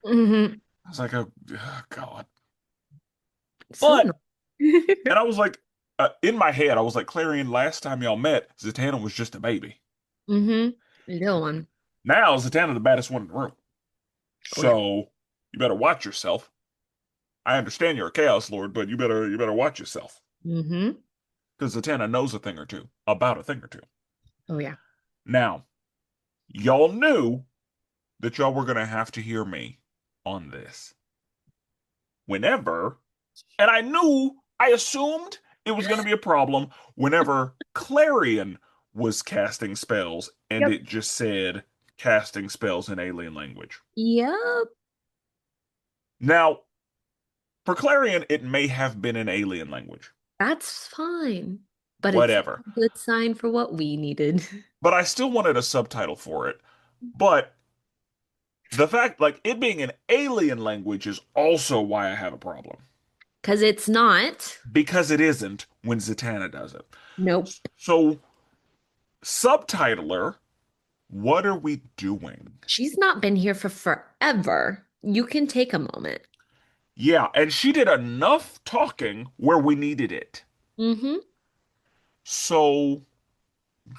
Mm-hmm. I was like, "Oh God." So But, annoying. and I was like, in my head, I was like, Clarion, last time y'all met, Zatanna was just a baby. Mm-hmm. Little one. Now, Zatanna the baddest one in the room. Oh yeah. So, you better watch yourself. I understand you're a Chaos Lord, but you better watch yourself. Mm-hmm. Because Zatanna knows a thing or two, about a thing or two. Oh yeah. Now, y'all knew that y'all were going to have to hear me on this. Whenever, and I assumed it was going to be a problem whenever Clarion was casting spells and Yep. it just said casting spells in alien language. Yep. Now, for Clarion, it may have been an alien language, That's fine. But it's whatever. a good sign for what we needed. But I still wanted a subtitle for it. But the fact, like it being an alien language, is also why I have a problem. Because it's not. Because it isn't when Zatanna does it. Nope. So, subtitler, what are we doing? She's not been here for forever. You can take a moment. Yeah, and she did enough talking where we needed it. Mm-hmm. So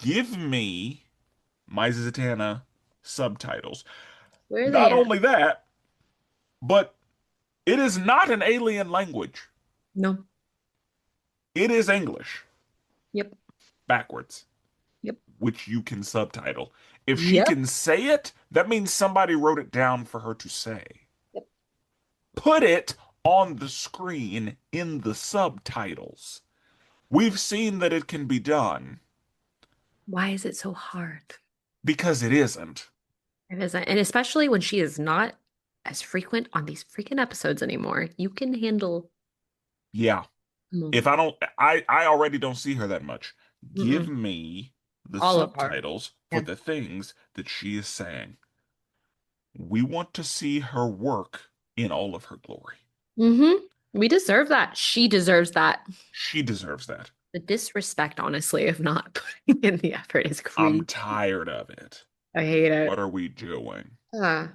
give me my Zatanna subtitles. Where are they Not at? only that, but it is not an alien language. No. It is English Yep. backwards, Yep. which you can subtitle. If she Yep. can say it, that means somebody wrote it down for her to say. Yep. Put it on the screen in the subtitles. We've seen that it can be done Why is it so hard? because it isn't. It isn't. And especially when she is not as frequent on these freaking episodes anymore. You can handle Yeah. a If moment. I don't, I already don't see her that much. Give Mm-mm. me the All of her. subtitles for Yeah. the things that she is saying. We want to see her work in all of her glory. Mm-hmm. We deserve that. She deserves that. She deserves that. The disrespect, honestly, of not putting in the effort is I'm crazy. tired of it. I hate What it. are we doing? Uh,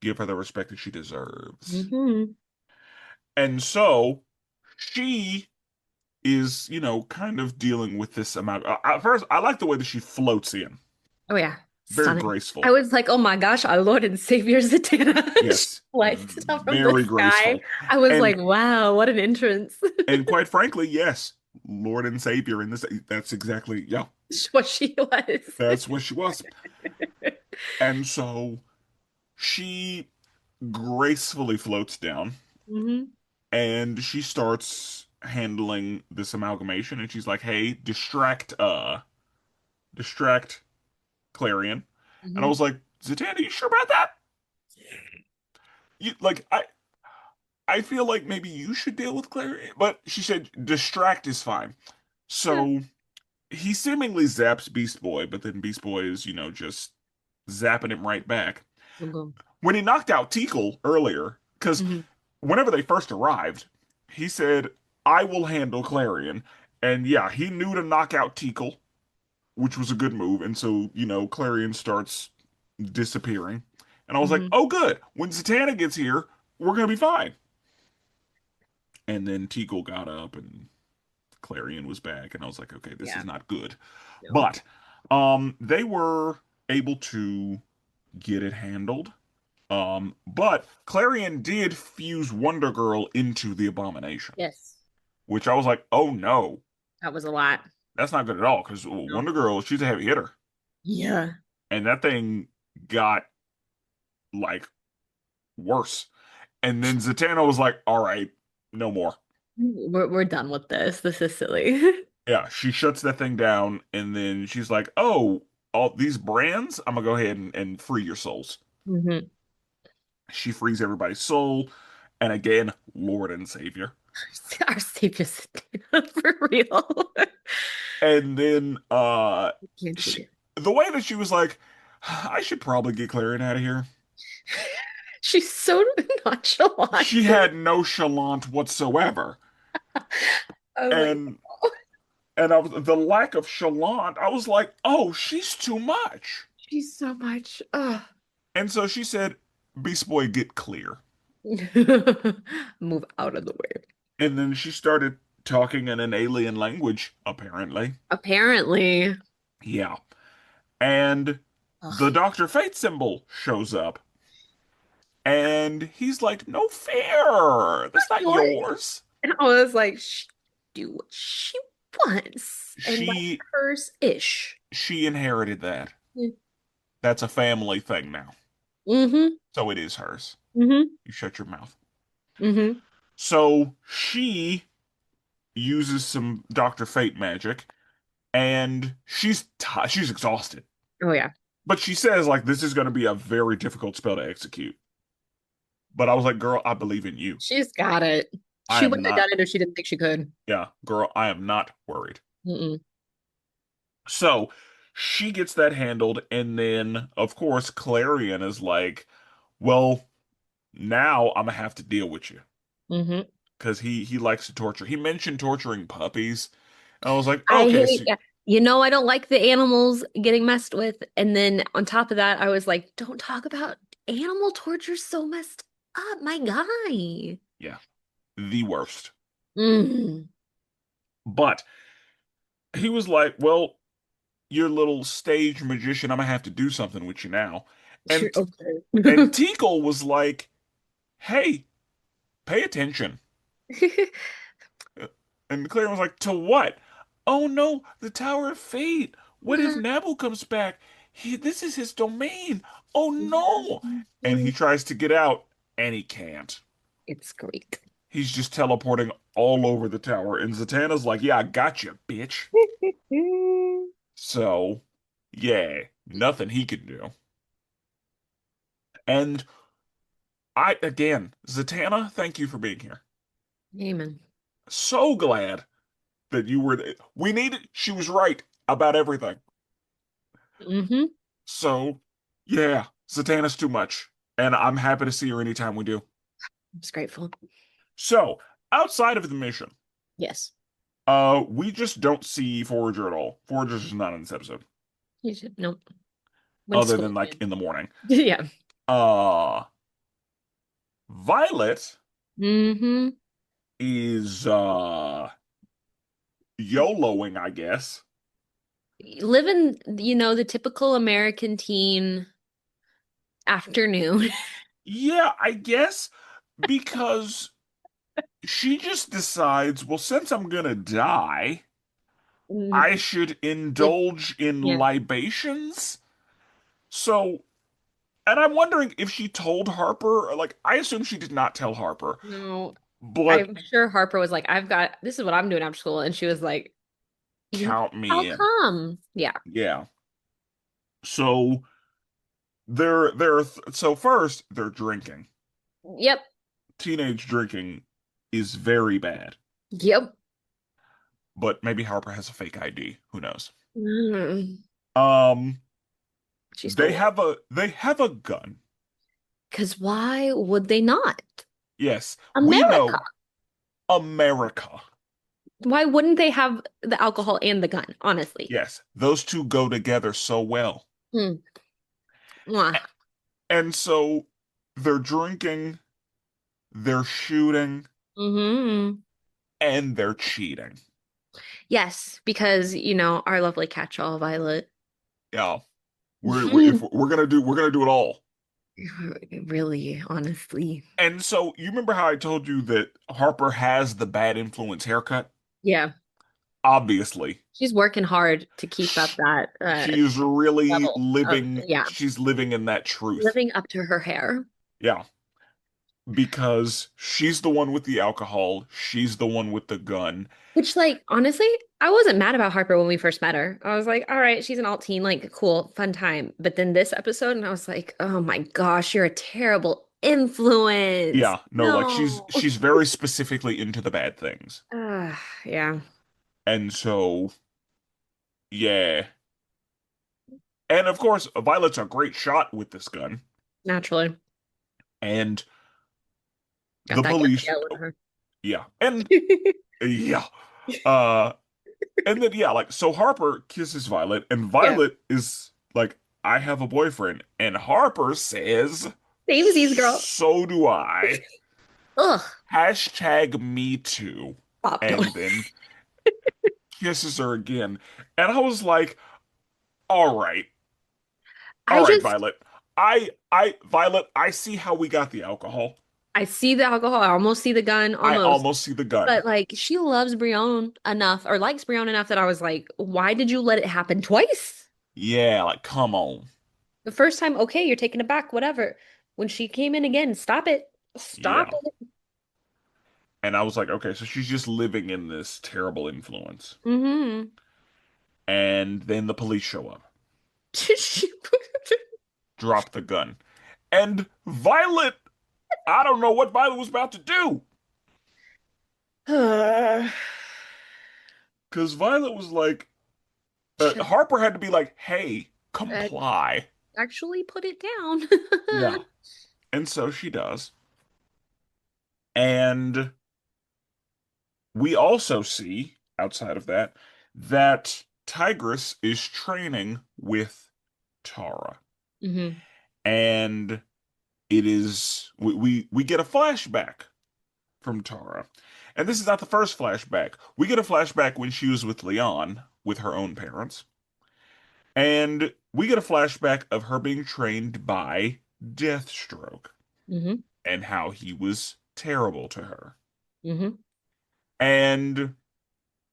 Give her the respect that she deserves. hmm And so she is, kind of dealing with this amount. At first, I like the way that she floats in. Oh yeah, Very stunning. I graceful. was like, oh my gosh, our Lord and Savior Zatanna. She Yes, lights down from the very sky. graceful. I was And like, wow, what an entrance. and quite frankly, yes, Lord and Savior in this. That's exactly, yeah, What she was. that's what she was. And so she gracefully floats down hmm and she starts handling this amalgamation and she's like, "Hey, distract Clarion. And I Hmm. was like, Zatanna, you sure about that? You like I feel like maybe you should deal with Clarion, but she said distract is fine. Yeah. So he seemingly zaps Beast Boy, but then Beast Boy is, just zapping him right back. Okay. When he knocked out Teakle earlier, because Hmm. whenever they first arrived, he said, I will handle Clarion. And yeah, he knew to knock out Teakle, which was a good move. And so, Clarion starts disappearing. And I was like, Hmm. oh, good. When Zatanna gets here, we're going to be fine. And then Teakle got up and Clarion was back. And I was like, okay, this Yeah. is not good. No. But they were able to get it handled. But Clarion did fuse Wonder Girl into the Abomination, Yes. which I was like, oh no, That was a lot. that's not good at all because No. Wonder Girl, she's a heavy hitter, Yeah. and that thing got like worse. And then Zatanna was like, all right, no more. We're done with this. This is silly. Yeah, she shuts that thing down, and then she's like, oh, all these brands, I'm gonna go ahead and free your souls. Hmm. She frees everybody's soul, and again, Lord and Savior. Our savior's for real. And then Can't she, see it. the way that she was like, I should probably get Clarion out of here. She's so She nonchalant. had no chalant whatsoever. Oh my And the lack of chalant, I was like, oh, she's too much. she's so much. Ugh. And so she said, Beast Boy, get clear. Move out of the way. And then she started talking in an alien language, apparently. Apparently. Yeah. And the Ugh. Dr. Fate symbol shows up. And he's like, no fair. That's not What? yours. And I was like, she do what she wants. And that's She hers ish. she inherited that. That's a family thing now. Mm-hmm. So it is hers. Mm-hmm. You shut your mouth. Mm-hmm. So she uses some Dr. Fate magic and she's exhausted. Oh yeah. But she says like this is going to be a very difficult spell to execute. But I was like, girl, I believe in you. She's got it. I She am wouldn't have done not. it if she didn't think she could. Yeah, girl, I am not worried. Mm-mm. So she gets that handled and then of course Clarion is like, well, now I'm gonna have to deal with you. Mm-hmm. Because he likes to torture. He mentioned torturing puppies. And I was like, I okay, hate, so I don't like the animals getting messed with. And then on top of that, I was like, don't talk about animal torture so messed up, my guy. yeah, the worst. Mm. But he was like, well, you're a little stage magician. I'm gonna have to do something with you now. And and Okay. Teakle was like, hey, pay attention. And Claire was like, to what? Oh no, the Tower of Fate. What if Nabble comes back? This is his domain. Oh no. And he tries to get out, and he can't. It's great. He's just teleporting all over the tower. And Zatanna's like, yeah, I got you, bitch. So, yeah, nothing he can do. And again, Zatanna, thank you for being here. Amen. So glad that you were, she was right about everything. Mm-hmm. So, yeah, Zatanna's too much. And I'm happy to see her anytime we do. I'm just grateful. So, outside of the mission, Yes. we just don't see Forager at all. Forager's just not in this episode, You should. Nope. Went to other school than like again. in the morning. Yeah. Uh, Violet Mm-hmm. is YOLOing, I guess. Living, the typical American teen afternoon. Yeah, I guess because she just decides, well, since I'm gonna die, Mm, I should yeah. indulge in Yeah. libations. So, and I'm wondering if she told Harper, like, I assume she did not tell Harper, No, but I'm sure Harper was like, this is what I'm doing after school. And she was like, count how me in. come? Yeah. Yeah. So so first they're drinking. Yep. Teenage drinking is very bad. Yep. But maybe Harper has a fake ID. Who knows? Mm. Um, She stole one. they have a gun. Because why would they not? Yes, we America. know America. Why wouldn't they have the alcohol and the gun, honestly? Yes, those two go together so well. Hmm. Mwah. A- And so they're drinking, they're shooting, Hmm. and they're cheating. Yes, because, our lovely catch-all Violet. Yeah, if we're gonna do it all. Really, honestly. And so you remember how I told you that Harper has the bad influence haircut? Yeah. Obviously, She's working hard to keep up sh- that she's really level of, yeah, she's living in that truth. living up to her hair. Yeah, because she's the one with the alcohol, she's the one with the gun. Which, like, honestly, I wasn't mad about Harper when we first met her. I was like, all right, she's an alt teen, like, cool, fun time. But then this episode, and I was like, oh my gosh, you're a terrible influence. Yeah, no, like No. she's very specifically into the bad things. Yeah, And so, yeah. And of course, Violet's a great shot with this gun. naturally. And Got the that young police, gal in her. yeah. And yeah. Uh and then yeah, like so Harper kisses Violet and Yeah. Violet is like, I have a boyfriend. And Harper says, Samesies, girl. so do I. Ugh. Hashtag me too. Pop. And then kisses her again. And I was like, all right. I All right, just, Violet. Violet, I see how we got the alcohol. I see the alcohol. I almost see the gun, I almost. almost see the gun. But like she loves Brienne enough or likes Brienne enough that I was like, why did you let it happen twice? Yeah, like, come on. The first time, okay, you're taken aback, whatever. When she came in again, stop it. Stop Yeah. it. And I was like, okay, so she's just living in this terrible influence. Mm-hmm. And then the police show up, She drop the gun. And Violet, I don't know what Violet was about to do. Because Violet was like, should Harper had to be like, hey, uh, comply. actually put it down. Yeah. And so she does. And we also see, outside of that, that Tigress is training with Tara. Hmm. And it is we get a flashback from Tara. And this is not the first flashback. We get a flashback when she was with Leon with her own parents. And we get a flashback of her being trained by Deathstroke Hmm. and how he was terrible to her. Hmm. And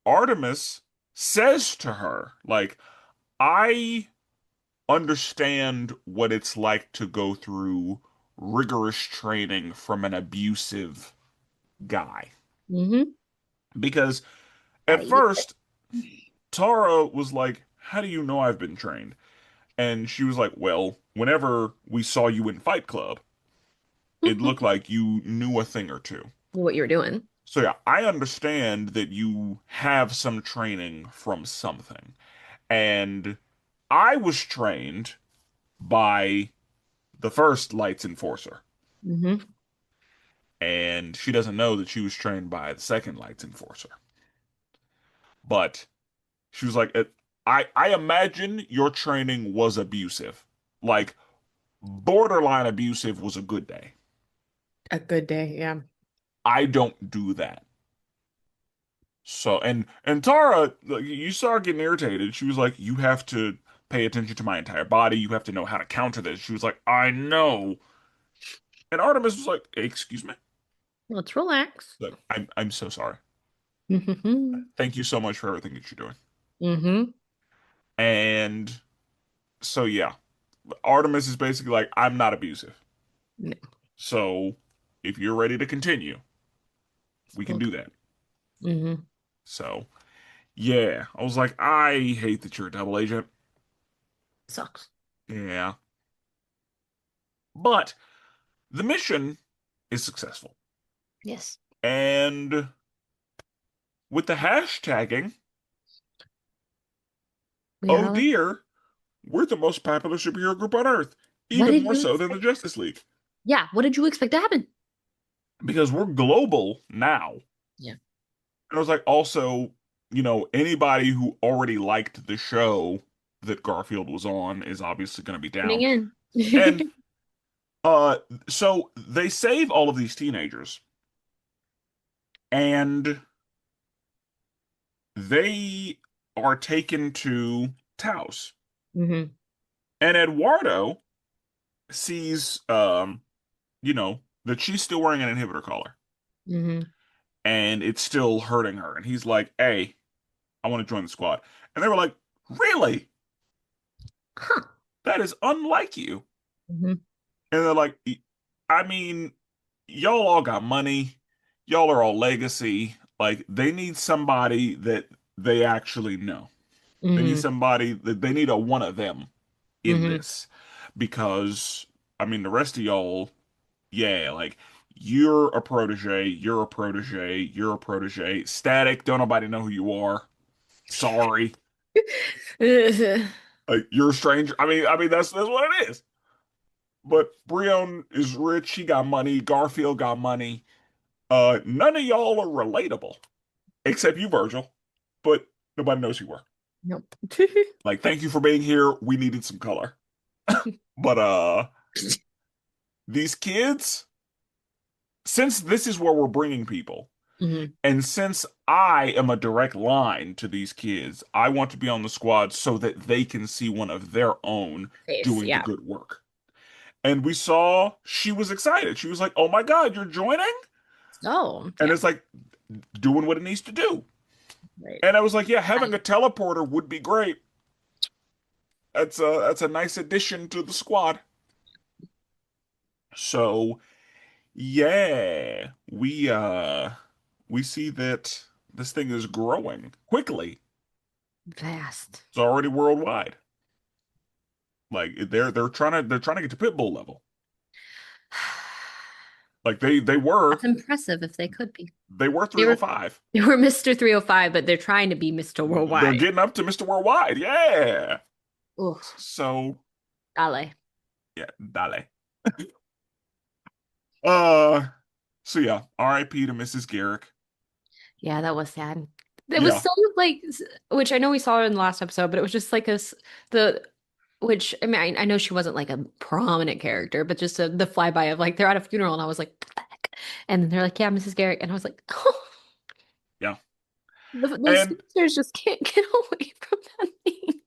Artemis says to her, like, I understand what it's like to go through rigorous training from an abusive guy. Hmm. Because at first, Tara was like, how do you know I've been trained? And she was like, well, whenever we saw you in Fight Club, it looked like you knew a thing or two. What you're doing. So yeah, I understand that you have some training from something. And I was trained by the first Lights Enforcer. Hmm. And she doesn't know that she was trained by the second Lights Enforcer. But she was like, I imagine your training was abusive. Like, borderline abusive was a good day. A good day, yeah. I don't do that. So, and Tara, like, you saw her getting irritated. She was like, you have to pay attention to my entire body. You have to know how to counter this. She was like, I know. And Artemis was like, excuse me? Let's relax. Like, I'm so sorry. Hmm. Thank you so much for everything that you're doing. Hmm. And so yeah, Artemis is basically like, I'm not abusive. So if you're ready to continue, we can do that. Hmm. So yeah, I was like, I hate that you're a double agent. Sucks. Yeah. But the mission is successful. Yes. And with the hashtagging, We are oh all. dear, we're the most popular superhero group on Earth, What even did more you so than the expect? Justice League. Yeah, what did you expect to happen? Because we're global now. Yeah. And I was like, also, anybody who already liked the show that Garfield was on is obviously going to be Tuning down. in. And uh, so they save all of these teenagers, and they are taken to Taos. Hmm. And Eduardo sees, that she's still wearing an inhibitor collar, Hmm. and it's still hurting her. And he's like, "Hey, I want to join the squad." And they were like, "Really? Huh. That is unlike you." Hmm. And they're like, "I mean, y'all all got money. Y'all are all legacy. Like, they need somebody that they actually know. They need Hmm. somebody that they need a one of them in Hmm. this. Because, I mean, the rest of y'all, yeah, like, you're a protege, you're a protege, you're a protege. Static, don't nobody know who you are. Sorry. Like, you're a stranger. I mean, that's what it is. But Brion is rich. He got money. Garfield got money. None of y'all are relatable, except you, Virgil. But nobody knows who you were. Nope. Like, thank you for being here. We needed some color. But these kids, since this is where we're bringing people, Hmm. and since I am a direct line to these kids, I want to be on the squad so that they can see one of their own Face, doing the yeah. good work. And we saw she was excited. She was like, "Oh my God, you're joining?" Oh, And yeah. it's like doing what it needs to do. Right. And I was like, "Yeah, having I, a teleporter would be great. That's a nice addition to the squad." So yeah, we see that this thing is growing quickly. vast. It's already worldwide. Like they're trying to get to Pitbull level. Like they were That's impressive if they could be. they were They were 305. they were Mr. 305, but they're trying to be Mr. They're Worldwide. getting up to Mr. Worldwide. Yeah. Oof. So Ale. yeah, dale. Uh so yeah, R.I.P. to Mrs. Garrick. Yeah, that was sad. It was Yeah. so like, which I know we saw in the last episode, but it was just like the, which I mean, I know she wasn't like a prominent character, but just the flyby of like they're at a funeral, and I was like, what the heck? And then they're like, yeah, Mrs. Garrett, and I was like, oh, Yeah. the And sisters just can't get away from that thing.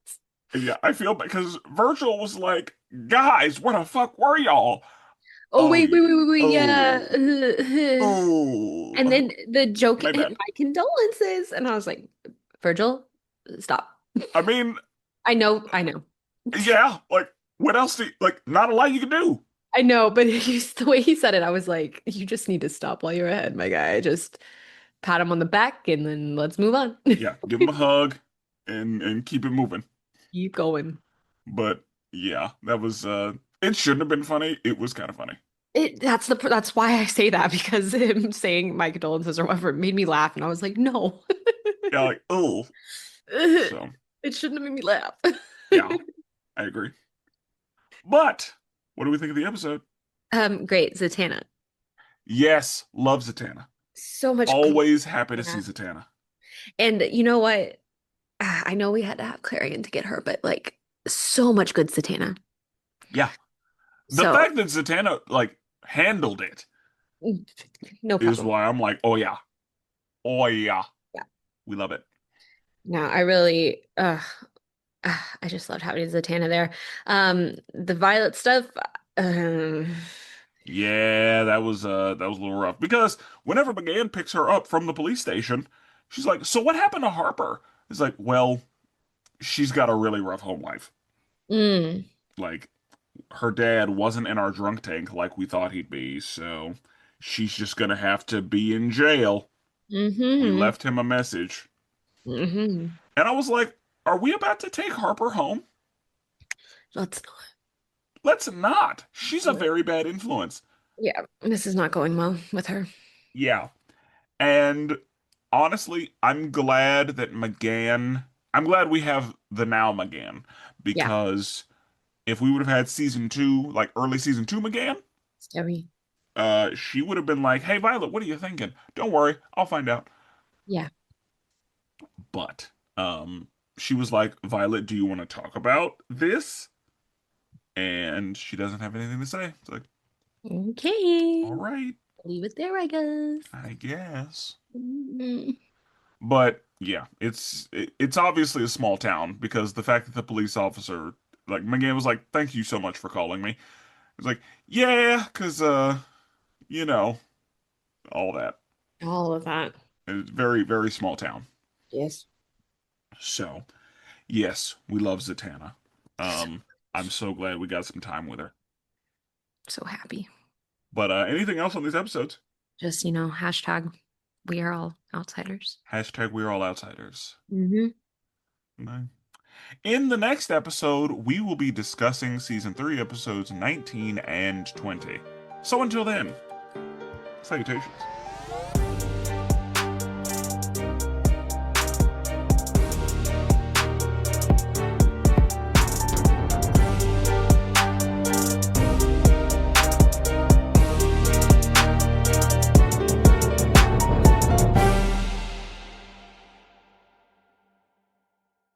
yeah, I feel because Virgil was like, "Guys, where the fuck were y'all?" Oh Oh, wait, wait, wait, wait, wait, yeah. oh, And oh. then the joke, My bad. my condolences, and I was like, Virgil, stop. I mean, I know, I know. yeah, like what else like not a lot you can do. I know, but the way he said it, I was like, you just need to stop while you're ahead, my guy. Just pat him on the back and then let's move on. Yeah, give him a hug and keep it moving. Keep going. But yeah, that was it shouldn't have been funny. It was kind of funny. That's why I say that, because him saying my condolences or whatever made me laugh, and I was like, no. Yeah, like, oh. So, It shouldn't have made me laugh. yeah, I agree. But what do we think of the episode? Great, Zatanna. Yes, love Zatanna. So much good. Always happy to see Yeah. Zatanna. And you know what? I know we had to have Clarion to get her, but like so much good Zatanna. Yeah. The So fact that Zatanna like handled it no is problem. why I'm like, oh yeah. Oh yeah. Yeah. We love it. No, I really I just loved having Zatanna there. The Violet stuff, Yeah, that was a little rough because whenever McGann picks her up from the police station, she's like, "So what happened to Harper?" It's like, "Well, she's got a really rough home life. mm, Like her dad wasn't in our drunk tank like we thought he'd be, so she's just gonna have to be in jail." We hmm left him a message. hmm And I was like, "Are we about to take Harper home?" Let's Let's not. She's a not. very bad influence. Yeah, this is not going well with her. Yeah. And honestly, I'm glad we have the now McGann Yeah, because if we would have had season two, like early season two McGann, scary. she would have been like, "Hey, Violet, what are you thinking? Don't worry, I'll find out." Yeah. But she was like, "Violet, do you want to talk about this?" And she doesn't have anything to say. It's like, Okay. all right, Leave it there, I guess. I guess. Mm, But yeah, it's obviously a small town because the fact that the police officer, like McGann, was like, "Thank you so much for calling me." It's like, yeah, because you know, all that. all of that. It's very, very small town. Yes. So yes, we love Zatanna. Um, I'm so glad we got some time with her. So happy. But anything else on these episodes? Just, hashtag we are all outsiders. Hashtag we're all outsiders. Hmm. No. In the next episode, we will be discussing season 3, episodes 19 and 20. So until then, salutations.